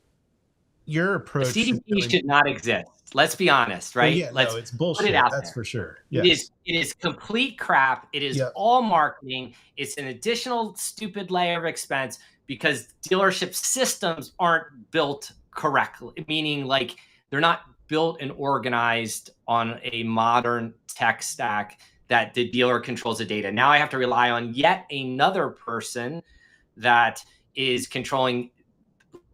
your a approach should CDP really, should not exist. Let's be honest, well, right? yeah, no, Let's it's put it bullshit. out That's there. for sure. It is Yes. it is complete crap. It is Yep. all marketing. It's an additional stupid layer of expense because dealership systems aren't built correctly, meaning like they're not built and organized on a modern tech stack that the dealer controls the data. Now I have to rely on yet another person that is controlling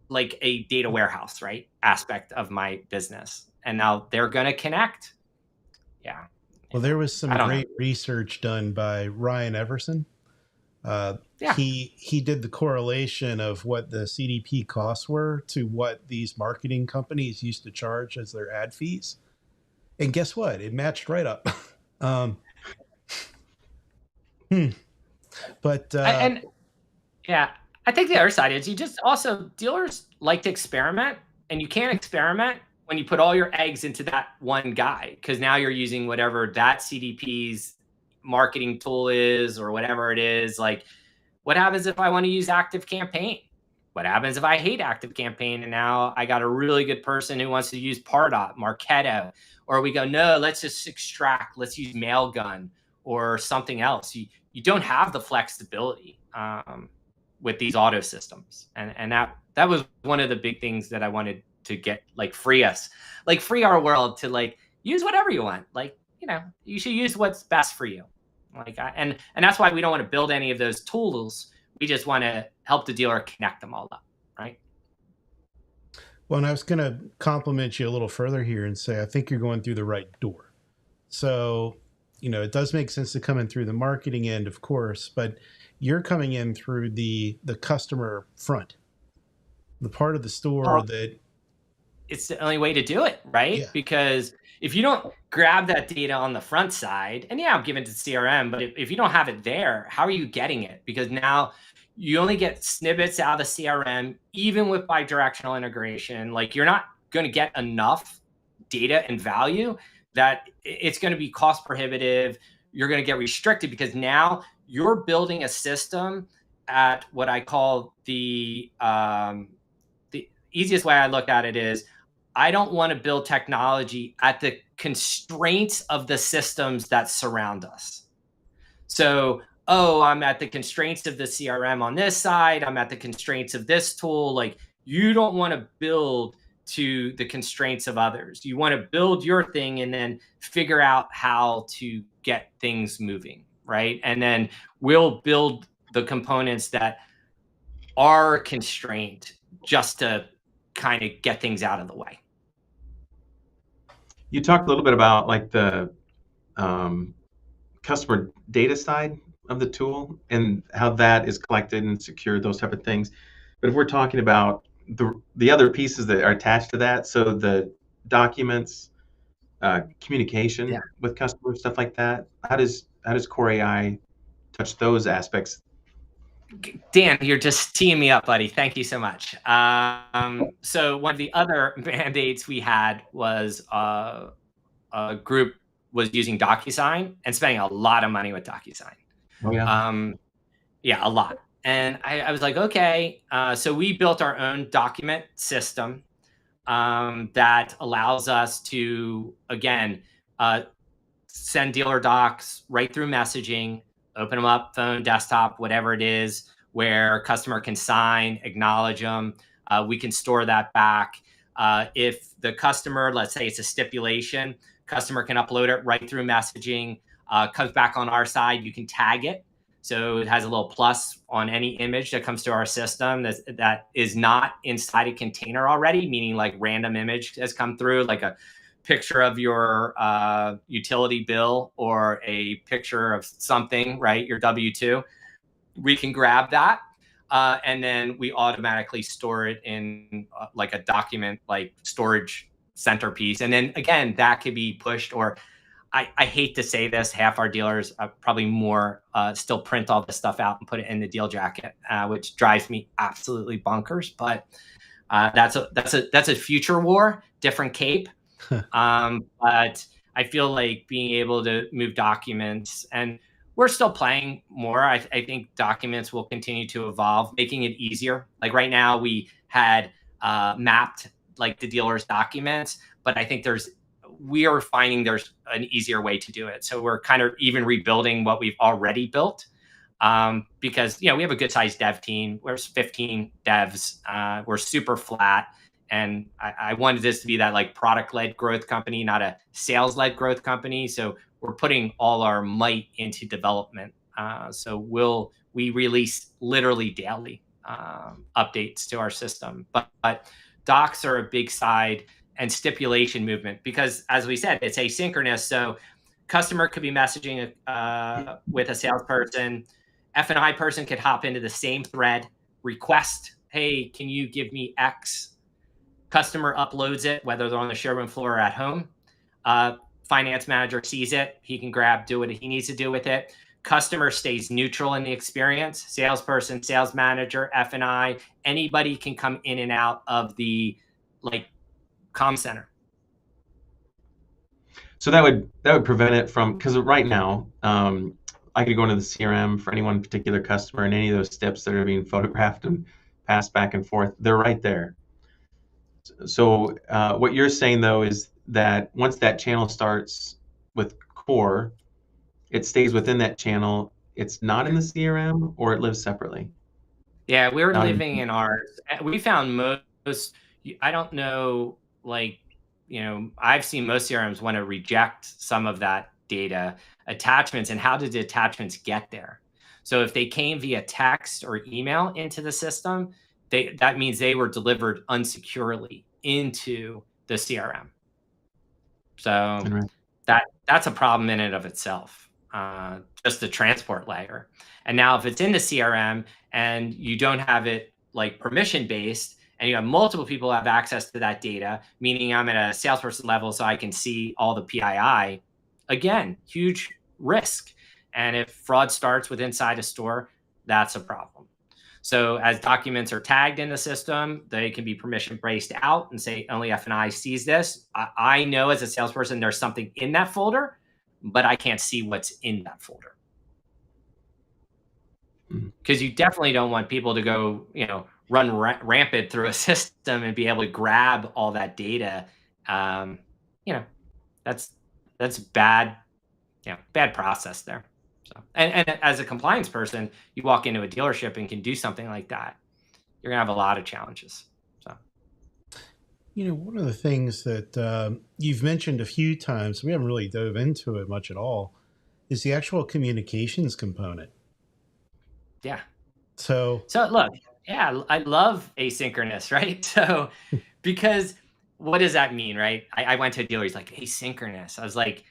like a data warehouse, right? Aspect of my business. And now they're going to connect. Yeah. Well, there was some I don't know. great research done by Ryan Everson. Yeah. He did the correlation of what the CDP costs were to what these marketing companies used to charge as their ad fees, and guess what? It matched right up. um, hmm. But And yeah, I think the other side is you just also dealers like to experiment, and you can't experiment when you put all your eggs into that one guy because now you're using whatever that CDP's marketing tool is or whatever it is. Like, what happens if I want to use Active Campaign? What happens if I hate Active Campaign and now I got a really good person who wants to use Pardot, Marketo, or we go, no, let's just extract, let's use Mailgun or something else. You don't have the flexibility with these auto systems, and that was one of the big things that I wanted to get, like, free us, like free our world to like use whatever you want. Like, you should use what's best for you. Like, and that's why we don't want to build any of those tools. We just want to help the dealer connect them all up, right? well, and I was going to compliment you a little further here and say I think you're going through the right door. So, it does make sense to come in through the marketing end, of course, but you're coming in through the customer front, the part of the store Well, that, it's the only way to do it, right? yeah, Because if you don't grab that data on the front side, and yeah, I'm giving it to CRM, but if you don't have it there, how are you getting it? Because now you only get snippets out of the CRM, even with bidirectional integration. Like, you're not going to get enough data and value that it's going to be cost prohibitive. You're going to get restricted because now you're building a system at what I call the easiest way I look at it is I don't want to build technology at the constraints of the systems that surround us. So, I'm at the constraints of the CRM on this side. I'm at the constraints of this tool. Like, you don't want to build to the constraints of others. You want to build your thing and then figure out how to get things moving, right? And then we'll build the components that are constrained just to kind of get things out of the way. You talked a little bit about like the customer data side of the tool and how that is collected and secured, those type of things. But if we're talking about the other pieces that are attached to that, so the documents, communication with customers, stuff like that, how does Core AI touch those aspects? Dan, you're just teeing me up, buddy. Thank you so much. So one of the other mandates we had was a group was using DocuSign and spending a lot of money with DocuSign. Oh yeah. Yeah, a lot. And I was like, okay. So we built our own document system that allows us to, again, send dealer docs right through messaging, open them up, phone, desktop, whatever it is, where a customer can sign, acknowledge them. We can store that back. If the customer, let's say it's a stipulation, customer can upload it right through messaging, comes back on our side, you can tag it. So it has a little plus on any image that comes to our system that is not inside a container already, meaning like random image has come through, like a picture of your utility bill or a picture of something, right? Your W-2. We can grab that. And then we automatically store it in like a document, like storage centerpiece. And then again, that could be pushed, or I hate to say this, half our dealers, probably more, still print all this stuff out and put it in the deal jacket, which drives me absolutely bonkers. But that's a future war, different cape. But I feel like being able to move documents, and we're still playing more. I think documents will continue to evolve, making it easier. Like right now, we had mapped like the dealer's documents, but I think we are finding there's an easier way to do it. So we're kind of even rebuilding what we've already built, because we have a good sized dev team. There's 15 devs. We're super flat. And I wanted this to be that like product-led growth company, not a sales-led growth company. So we're putting all our might into development. So we release literally daily updates to our system. But docs are a big side, and stipulation movement, because as we said, it's asynchronous. So customer could be messaging with a salesperson. F&I person could hop into the same thread, request, hey, can you give me X? Customer uploads it, whether they're on the showroom floor or at home. Finance manager sees it. He can do what he needs to do with it. Customer stays neutral in the experience. Salesperson, sales manager, F&I, anybody can come in and out of the comm center. So that would prevent it from, because right now, I could go into the CRM for any one particular customer, and any of those steps that are being photographed and passed back and forth, they're right there. So what you're saying though is that once that channel starts with Core, it stays within that channel. It's not in the CRM, or it lives separately. Yeah, we were living in ours. We found most, I don't know, I've seen most CRMs want to reject some of that data attachments. And how did the attachments get there? So if they came via text or email into the system, that means they were delivered unsecurely into the CRM. So that's a problem in and of itself, just the transport layer. And now if it's in the CRM and you don't have it like permission based, and you have multiple people who have access to that data, meaning I'm at a salesperson level so I can see all the PII, again, huge risk. And if fraud starts with inside a store, that's a problem. So as documents are tagged in the system, they can be permission based out and say only F&I sees this. I know as a salesperson there's something in that folder, but I can't see what's in that folder. Because you definitely don't want people to go, run rampant through a system and be able to grab all that data. That's bad, bad process there. So, and as a compliance person, you walk into a dealership and can do something like that, you're gonna have a lot of challenges. So, one of the things that you've mentioned a few times, we haven't really dove into it much at all, is the actual communications component. Yeah. So look, yeah, I love asynchronous, right? So, because what does that mean, right? I went to a dealer, he's like, asynchronous. I was like,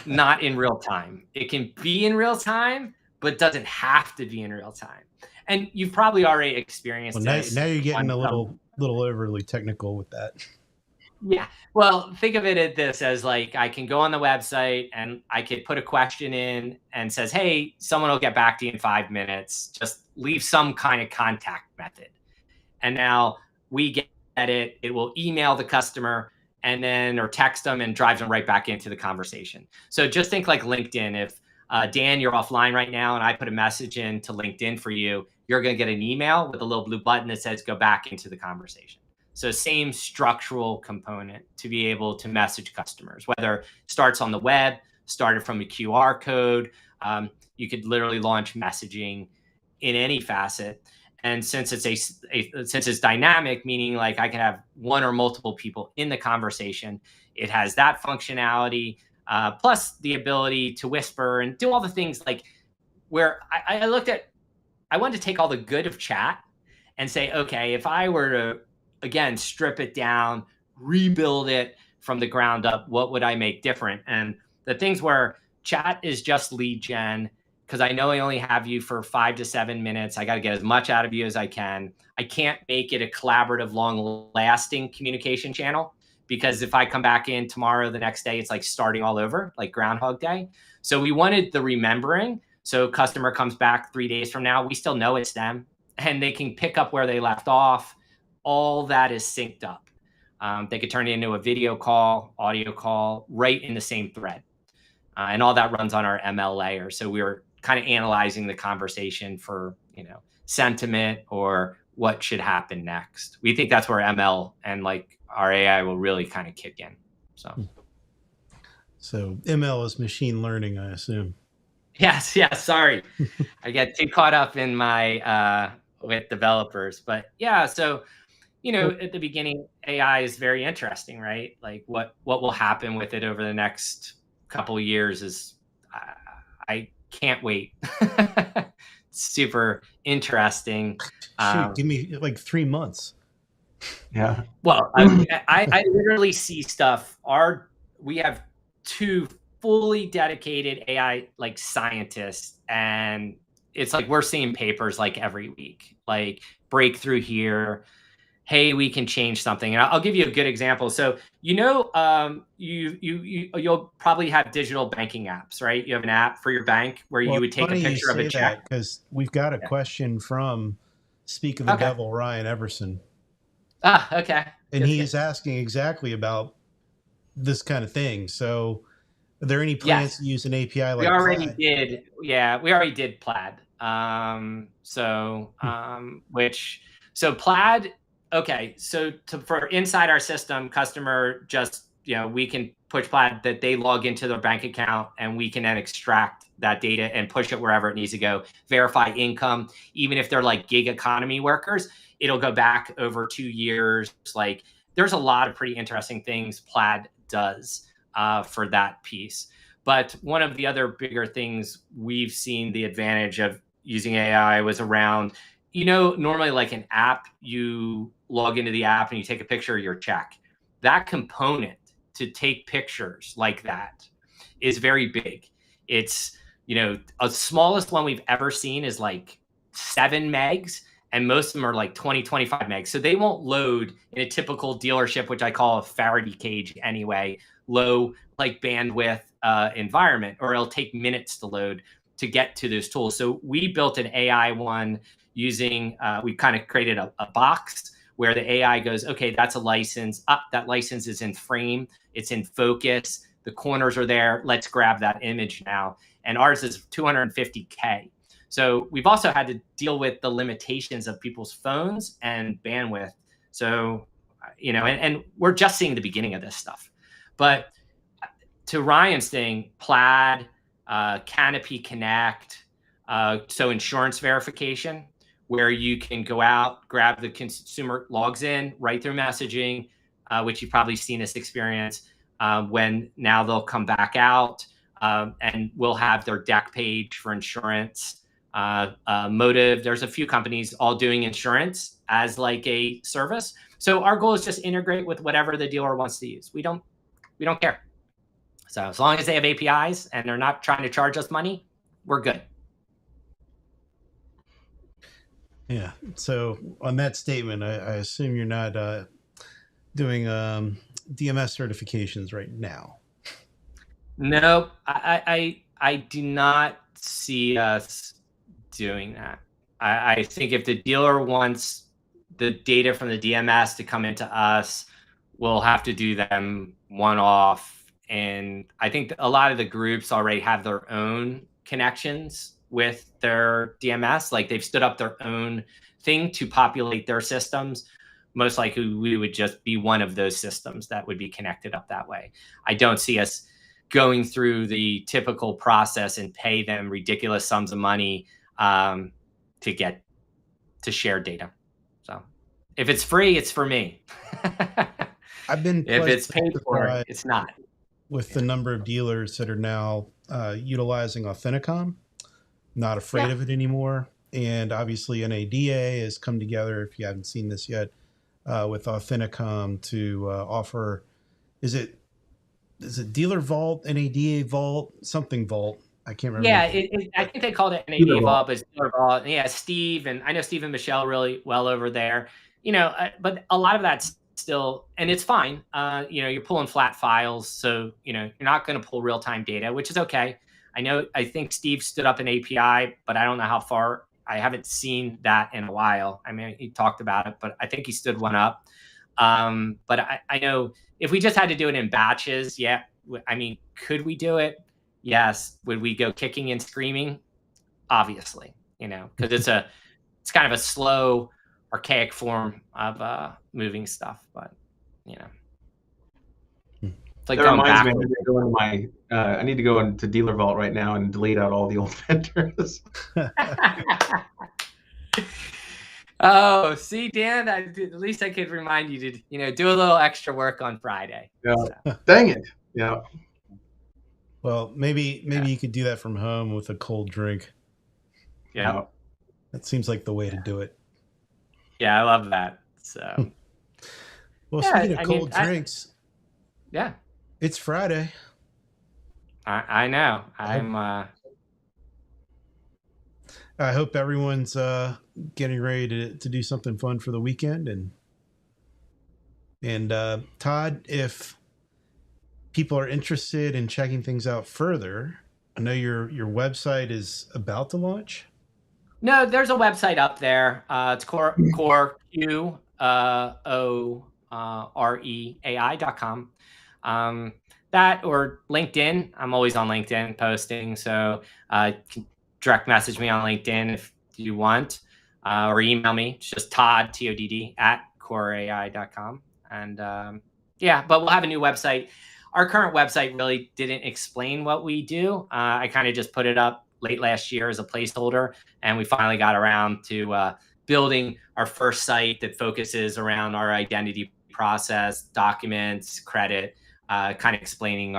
not in real time. It can be in real time, but doesn't have to be in real time. And you've probably already experienced this. Now you're getting a little overly technical with that. Yeah. Well, think of it as like, I can go on the website and I could put a question in and says, hey, someone will get back to you in 5 minutes. Just leave some kind of contact method. And now we get it. It will email the customer and then, or text them, and drives them right back into the conversation. So just think like LinkedIn. If Dan, you're offline right now, and I put a message into LinkedIn for you, you're going to get an email with a little blue button that says go back into the conversation. So same structural component to be able to message customers, whether it starts on the web, started from a QR code. You could literally launch messaging in any facet. And since it's dynamic, meaning like I can have one or multiple people in the conversation, it has that functionality, plus the ability to whisper and do all the things like where I wanted to take all the good of chat and say, okay, if I were to, again, strip it down, rebuild it from the ground up, what would I make different? And the things where chat is just lead gen, because I know I only have you for 5 to 7 minutes. I got to get as much out of you as I can. I can't make it a collaborative, long-lasting communication channel, because if I come back in tomorrow, the next day, it's like starting all over, like Groundhog Day. So we wanted the remembering. So customer comes back 3 days from now, we still know it's them, and they can pick up where they left off. All that is synced up. They could turn it into a video call, audio call, right in the same thread. And all that runs on our ML layer. So we were kind of analyzing the conversation for, sentiment or what should happen next. We think that's where ML and like our AI will really kind of kick in. So ML is machine learning, I assume. Yes. Sorry. I get too caught up in my with developers. But yeah, so at the beginning, AI is very interesting, right? Like what will happen with it over the next couple of years is I can't wait. Super interesting. Shoot, give me like 3 months. Yeah. Well, I literally see stuff. We have 2 fully dedicated AI like scientists, and it's like we're seeing papers like every week, like breakthrough here. Hey, we can change something. And I'll give you a good example. So, you'll probably have digital banking apps, right? You have an app for your bank where you would take a picture of a check. Because we've got a question from Speak of the Devil, Ryan Everson. Okay. And he's asking exactly about this kind of thing. So are there any plans to use an API like we already Plaid? did? Yeah, we already did Plaid. So Plaid. Okay, so for inside our system, customer just, we can push Plaid that they log into their bank account, and we can then extract that data and push it wherever it needs to go, verify income. Even if they're like gig economy workers, it'll go back over 2 years. Like there's a lot of pretty interesting things Plaid does for that piece. But one of the other bigger things we've seen the advantage of using AI was around, normally like an app, you log into the app and you take a picture of your check. That component to take pictures like that is very big. It's, a smallest one we've ever seen is like 7 megs, and most of them are like 20, 25 megs. So they won't load in a typical dealership, which I call a Faraday cage anyway, low like bandwidth environment, or it'll take minutes to load to get to those tools. So we built an AI one using, we kind of created a box where the AI goes, okay, that's a license. That license is in frame. It's in focus. The corners are there. Let's grab that image now. And ours is 250K. So we've also had to deal with the limitations of people's phones and bandwidth. So, and we're just seeing the beginning of this stuff. But to Ryan's thing, Plaid, Canopy Connect, so insurance verification, where you can go out, grab the consumer, logs in, right through messaging, which you've probably seen this experience, when now they'll come back out, and we'll have their deck page for insurance. Motive, there's a few companies all doing insurance as like a service. So our goal is just integrate with whatever the dealer wants to use. We don't care. So as long as they have APIs and they're not trying to charge us money, we're good. Yeah. So on that statement, I assume you're not doing DMS certifications right now. No, I do not see us doing that. I think if the dealer wants the data from the DMS to come into us, we'll have to do them one-off. And I think a lot of the groups already have their own connections with their DMS. Like they've stood up their own thing to populate their systems. Most likely we would just be one of those systems that would be connected up that way. I don't see us going through the typical process and pay them ridiculous sums of money to get to share data. So if it's free, it's for me. I've been if it's paid for, it's not. With the number of dealers that are now utilizing Authenticom, not afraid of it anymore. And obviously NADA has come together, if you haven't seen this yet, with Authenticom to offer, is it Dealer Vault, NADA Vault, something Vault? I can't remember. Yeah, I think they called it NADA Vault, but it's Dealer Vault. Yeah, Steve, and I know Steve and Michelle really well over there. But a lot of that's still, and it's fine. You're pulling flat files, so you're not going to pull real-time data, which is okay. I think Steve stood up an API, but I don't know how far. I haven't seen that in a while. I mean, he talked about it, but I think he stood one up. But I know if we just had to do it in batches, yeah. I mean, could we do it? Yes. Would we go kicking and screaming? Obviously, because it's kind of a slow, archaic form of moving stuff. But it's like That going reminds me, backwards. I need to go into Dealer Vault right now and delete out all the old vendors. Oh, see, Dan, at least I could remind you to, do a little extra work on Friday. Yeah. So. Dang it. Yeah. Well, maybe you could do that from home with a cold drink. Yeah. That seems like the way to do it. Yeah, I love that. So. Well, speaking of cold drinks. Yeah. It's Friday. I know. I hope everyone's getting ready to do something fun for the weekend. And Todd, if people are interested in checking things out further, I know your website is about to launch. No, there's a website up there. It's QoreVerfiy.com. That or LinkedIn. I'm always on LinkedIn posting, so direct message me on LinkedIn if you want, or email me. It's just Todd, TODD, @QoreAI.com. And but we'll have a new website. Our current website really didn't explain what we do. I kind of just put it up late last year as a placeholder, and we finally got around to building our first site that focuses around our identity process, documents, credit, kind of explaining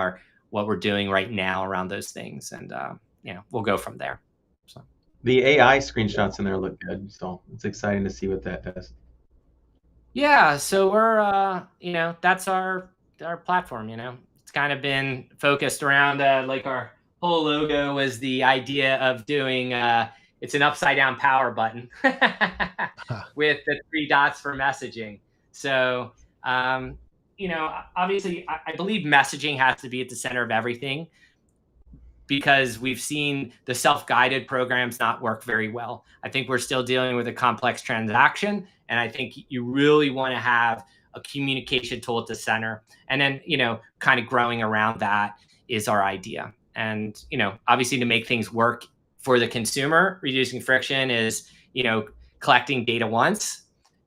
what we're doing right now around those things, and we'll go from there. So the AI screenshots in there look good, so it's exciting to see what that does. Yeah, so we're that's our platform. It's kind of been focused around like our whole logo was the idea of doing it's an upside down power button with the 3 dots for messaging. So obviously I believe messaging has to be at the center of everything, because we've seen the self-guided programs not work very well. I think we're still dealing with a complex transaction, and I think you really want to have a communication tool at the center. And then, kind of growing around that is our idea. And, obviously to make things work for the consumer, reducing friction is, collecting data once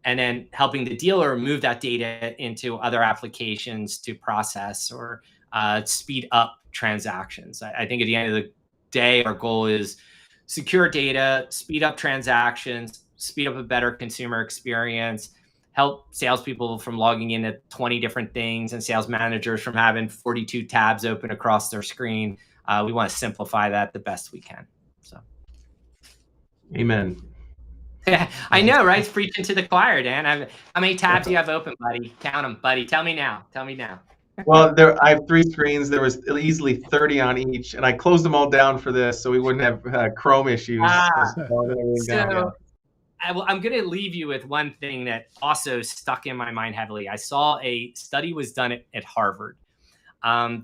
and then helping the dealer move that data into other applications to process or speed up transactions. I think at the end of the day, our goal is secure data, speed up transactions, speed up a better consumer experience, help salespeople from logging in at 20 different things and sales managers from having 42 tabs open across their screen. We want to simplify that the best we can. So, amen. I know, right? It's preaching to the choir, Dan. How many tabs do you have open, buddy? Count them, buddy. Tell me now. Well, I have 3 screens. There was easily 30 on each, and I closed them all down for this, so we wouldn't have Chrome issues. So I'm going to leave you with one thing that also stuck in my mind heavily. I saw a study was done at Harvard.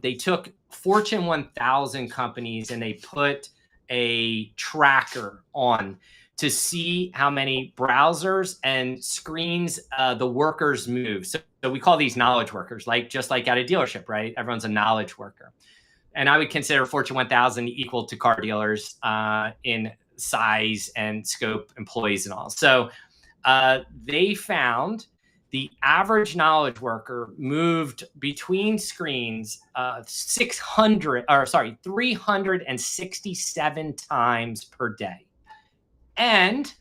They took Fortune 1000 companies and they put a tracker on to see how many browsers and screens the workers move. So we call these knowledge workers, just like at a dealership, right? Everyone's a knowledge worker. And I would consider Fortune 1000 equal to car dealers in size and scope, employees and all. So they found the average knowledge worker moved between screens 367 times per day. And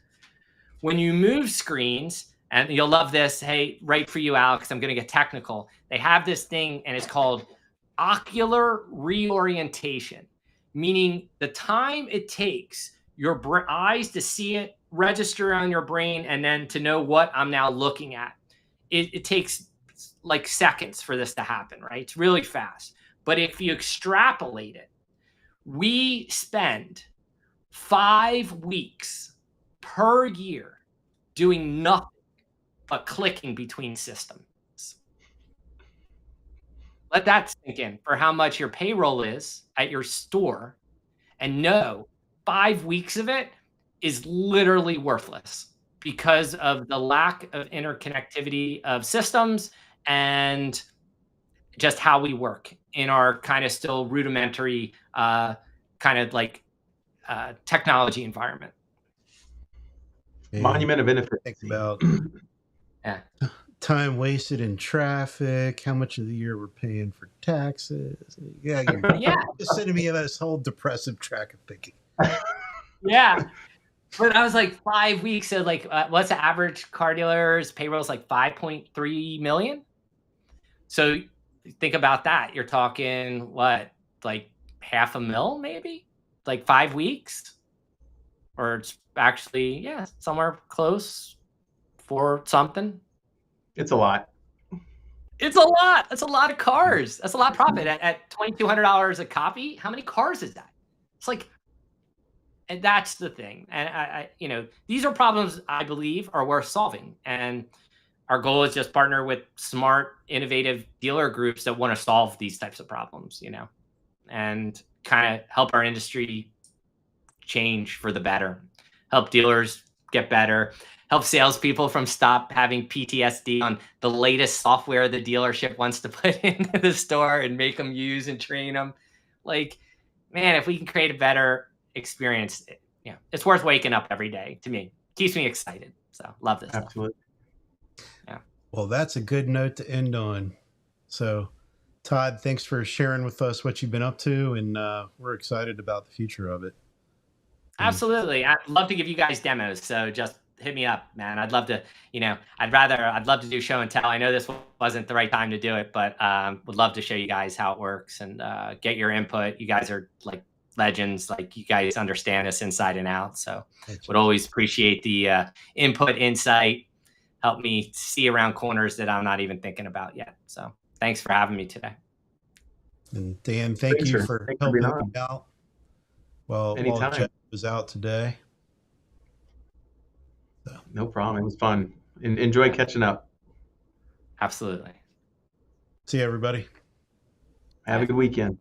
when you move screens, and you'll love this, hey, right for you, Alex, I'm going to get technical. They have this thing, and it's called ocular reorientation, meaning the time it takes your eyes to see it, register on your brain, and then to know what I'm now looking at. It takes like seconds for this to happen, right? It's really fast. But if you extrapolate it, we spend 5 weeks per year doing nothing but clicking between systems. let that sink in for how much your payroll is at your store, and know 5 weeks of it is literally worthless because of the lack of interconnectivity of systems and just how we work in our kind of still rudimentary kind of like technology environment. Monument of Think inefficiency. about Yeah. time wasted in traffic, how much of the year we're paying for taxes. Yeah, Yeah. just sending me this whole depressive track of thinking. Yeah. But I was like 5 weeks of like, what's the average car dealer's payroll is like 5.3 million. So think about that. You're talking what, like $500,000 maybe, like 5 weeks, or it's actually, yeah, somewhere close for something. It's a lot. It's a lot. That's a lot of cars. That's a lot of profit at $2,200 a copy. How many cars is that? It's like, and that's the thing. And I you know, these are problems I believe are worth solving. And our goal is just partner with smart, innovative dealer groups that want to solve these types of problems, you know, and kind of help our industry change for the better, help dealers get better, help salespeople from stop having PTSD on the latest software the dealership wants to put into the store and make them use and train them. Like, man, if we can create a better experience, you know, it's worth waking up every day. To me, keeps me excited. So love this Absolutely. stuff. Yeah. Well, that's a good note to end on. So, Todd, thanks for sharing with us what you've been up to, and we're excited about the future of it. Absolutely. I'd love to give you guys demos. So just hit me up, man. I'd love to, you know, I'd love to do show and tell. I know this wasn't the right time to do it, but would love to show you guys how it works and get your input. You guys are like legends. Like, you guys understand this inside and out. So would always appreciate the input, insight, help me see around corners that I'm not even thinking about yet. So thanks for having me today. And Dan, thank you for helping me out. Well, while Jeff was out today. So. No problem. It was fun. Enjoy catching up. Absolutely. See you, everybody. Have a good weekend.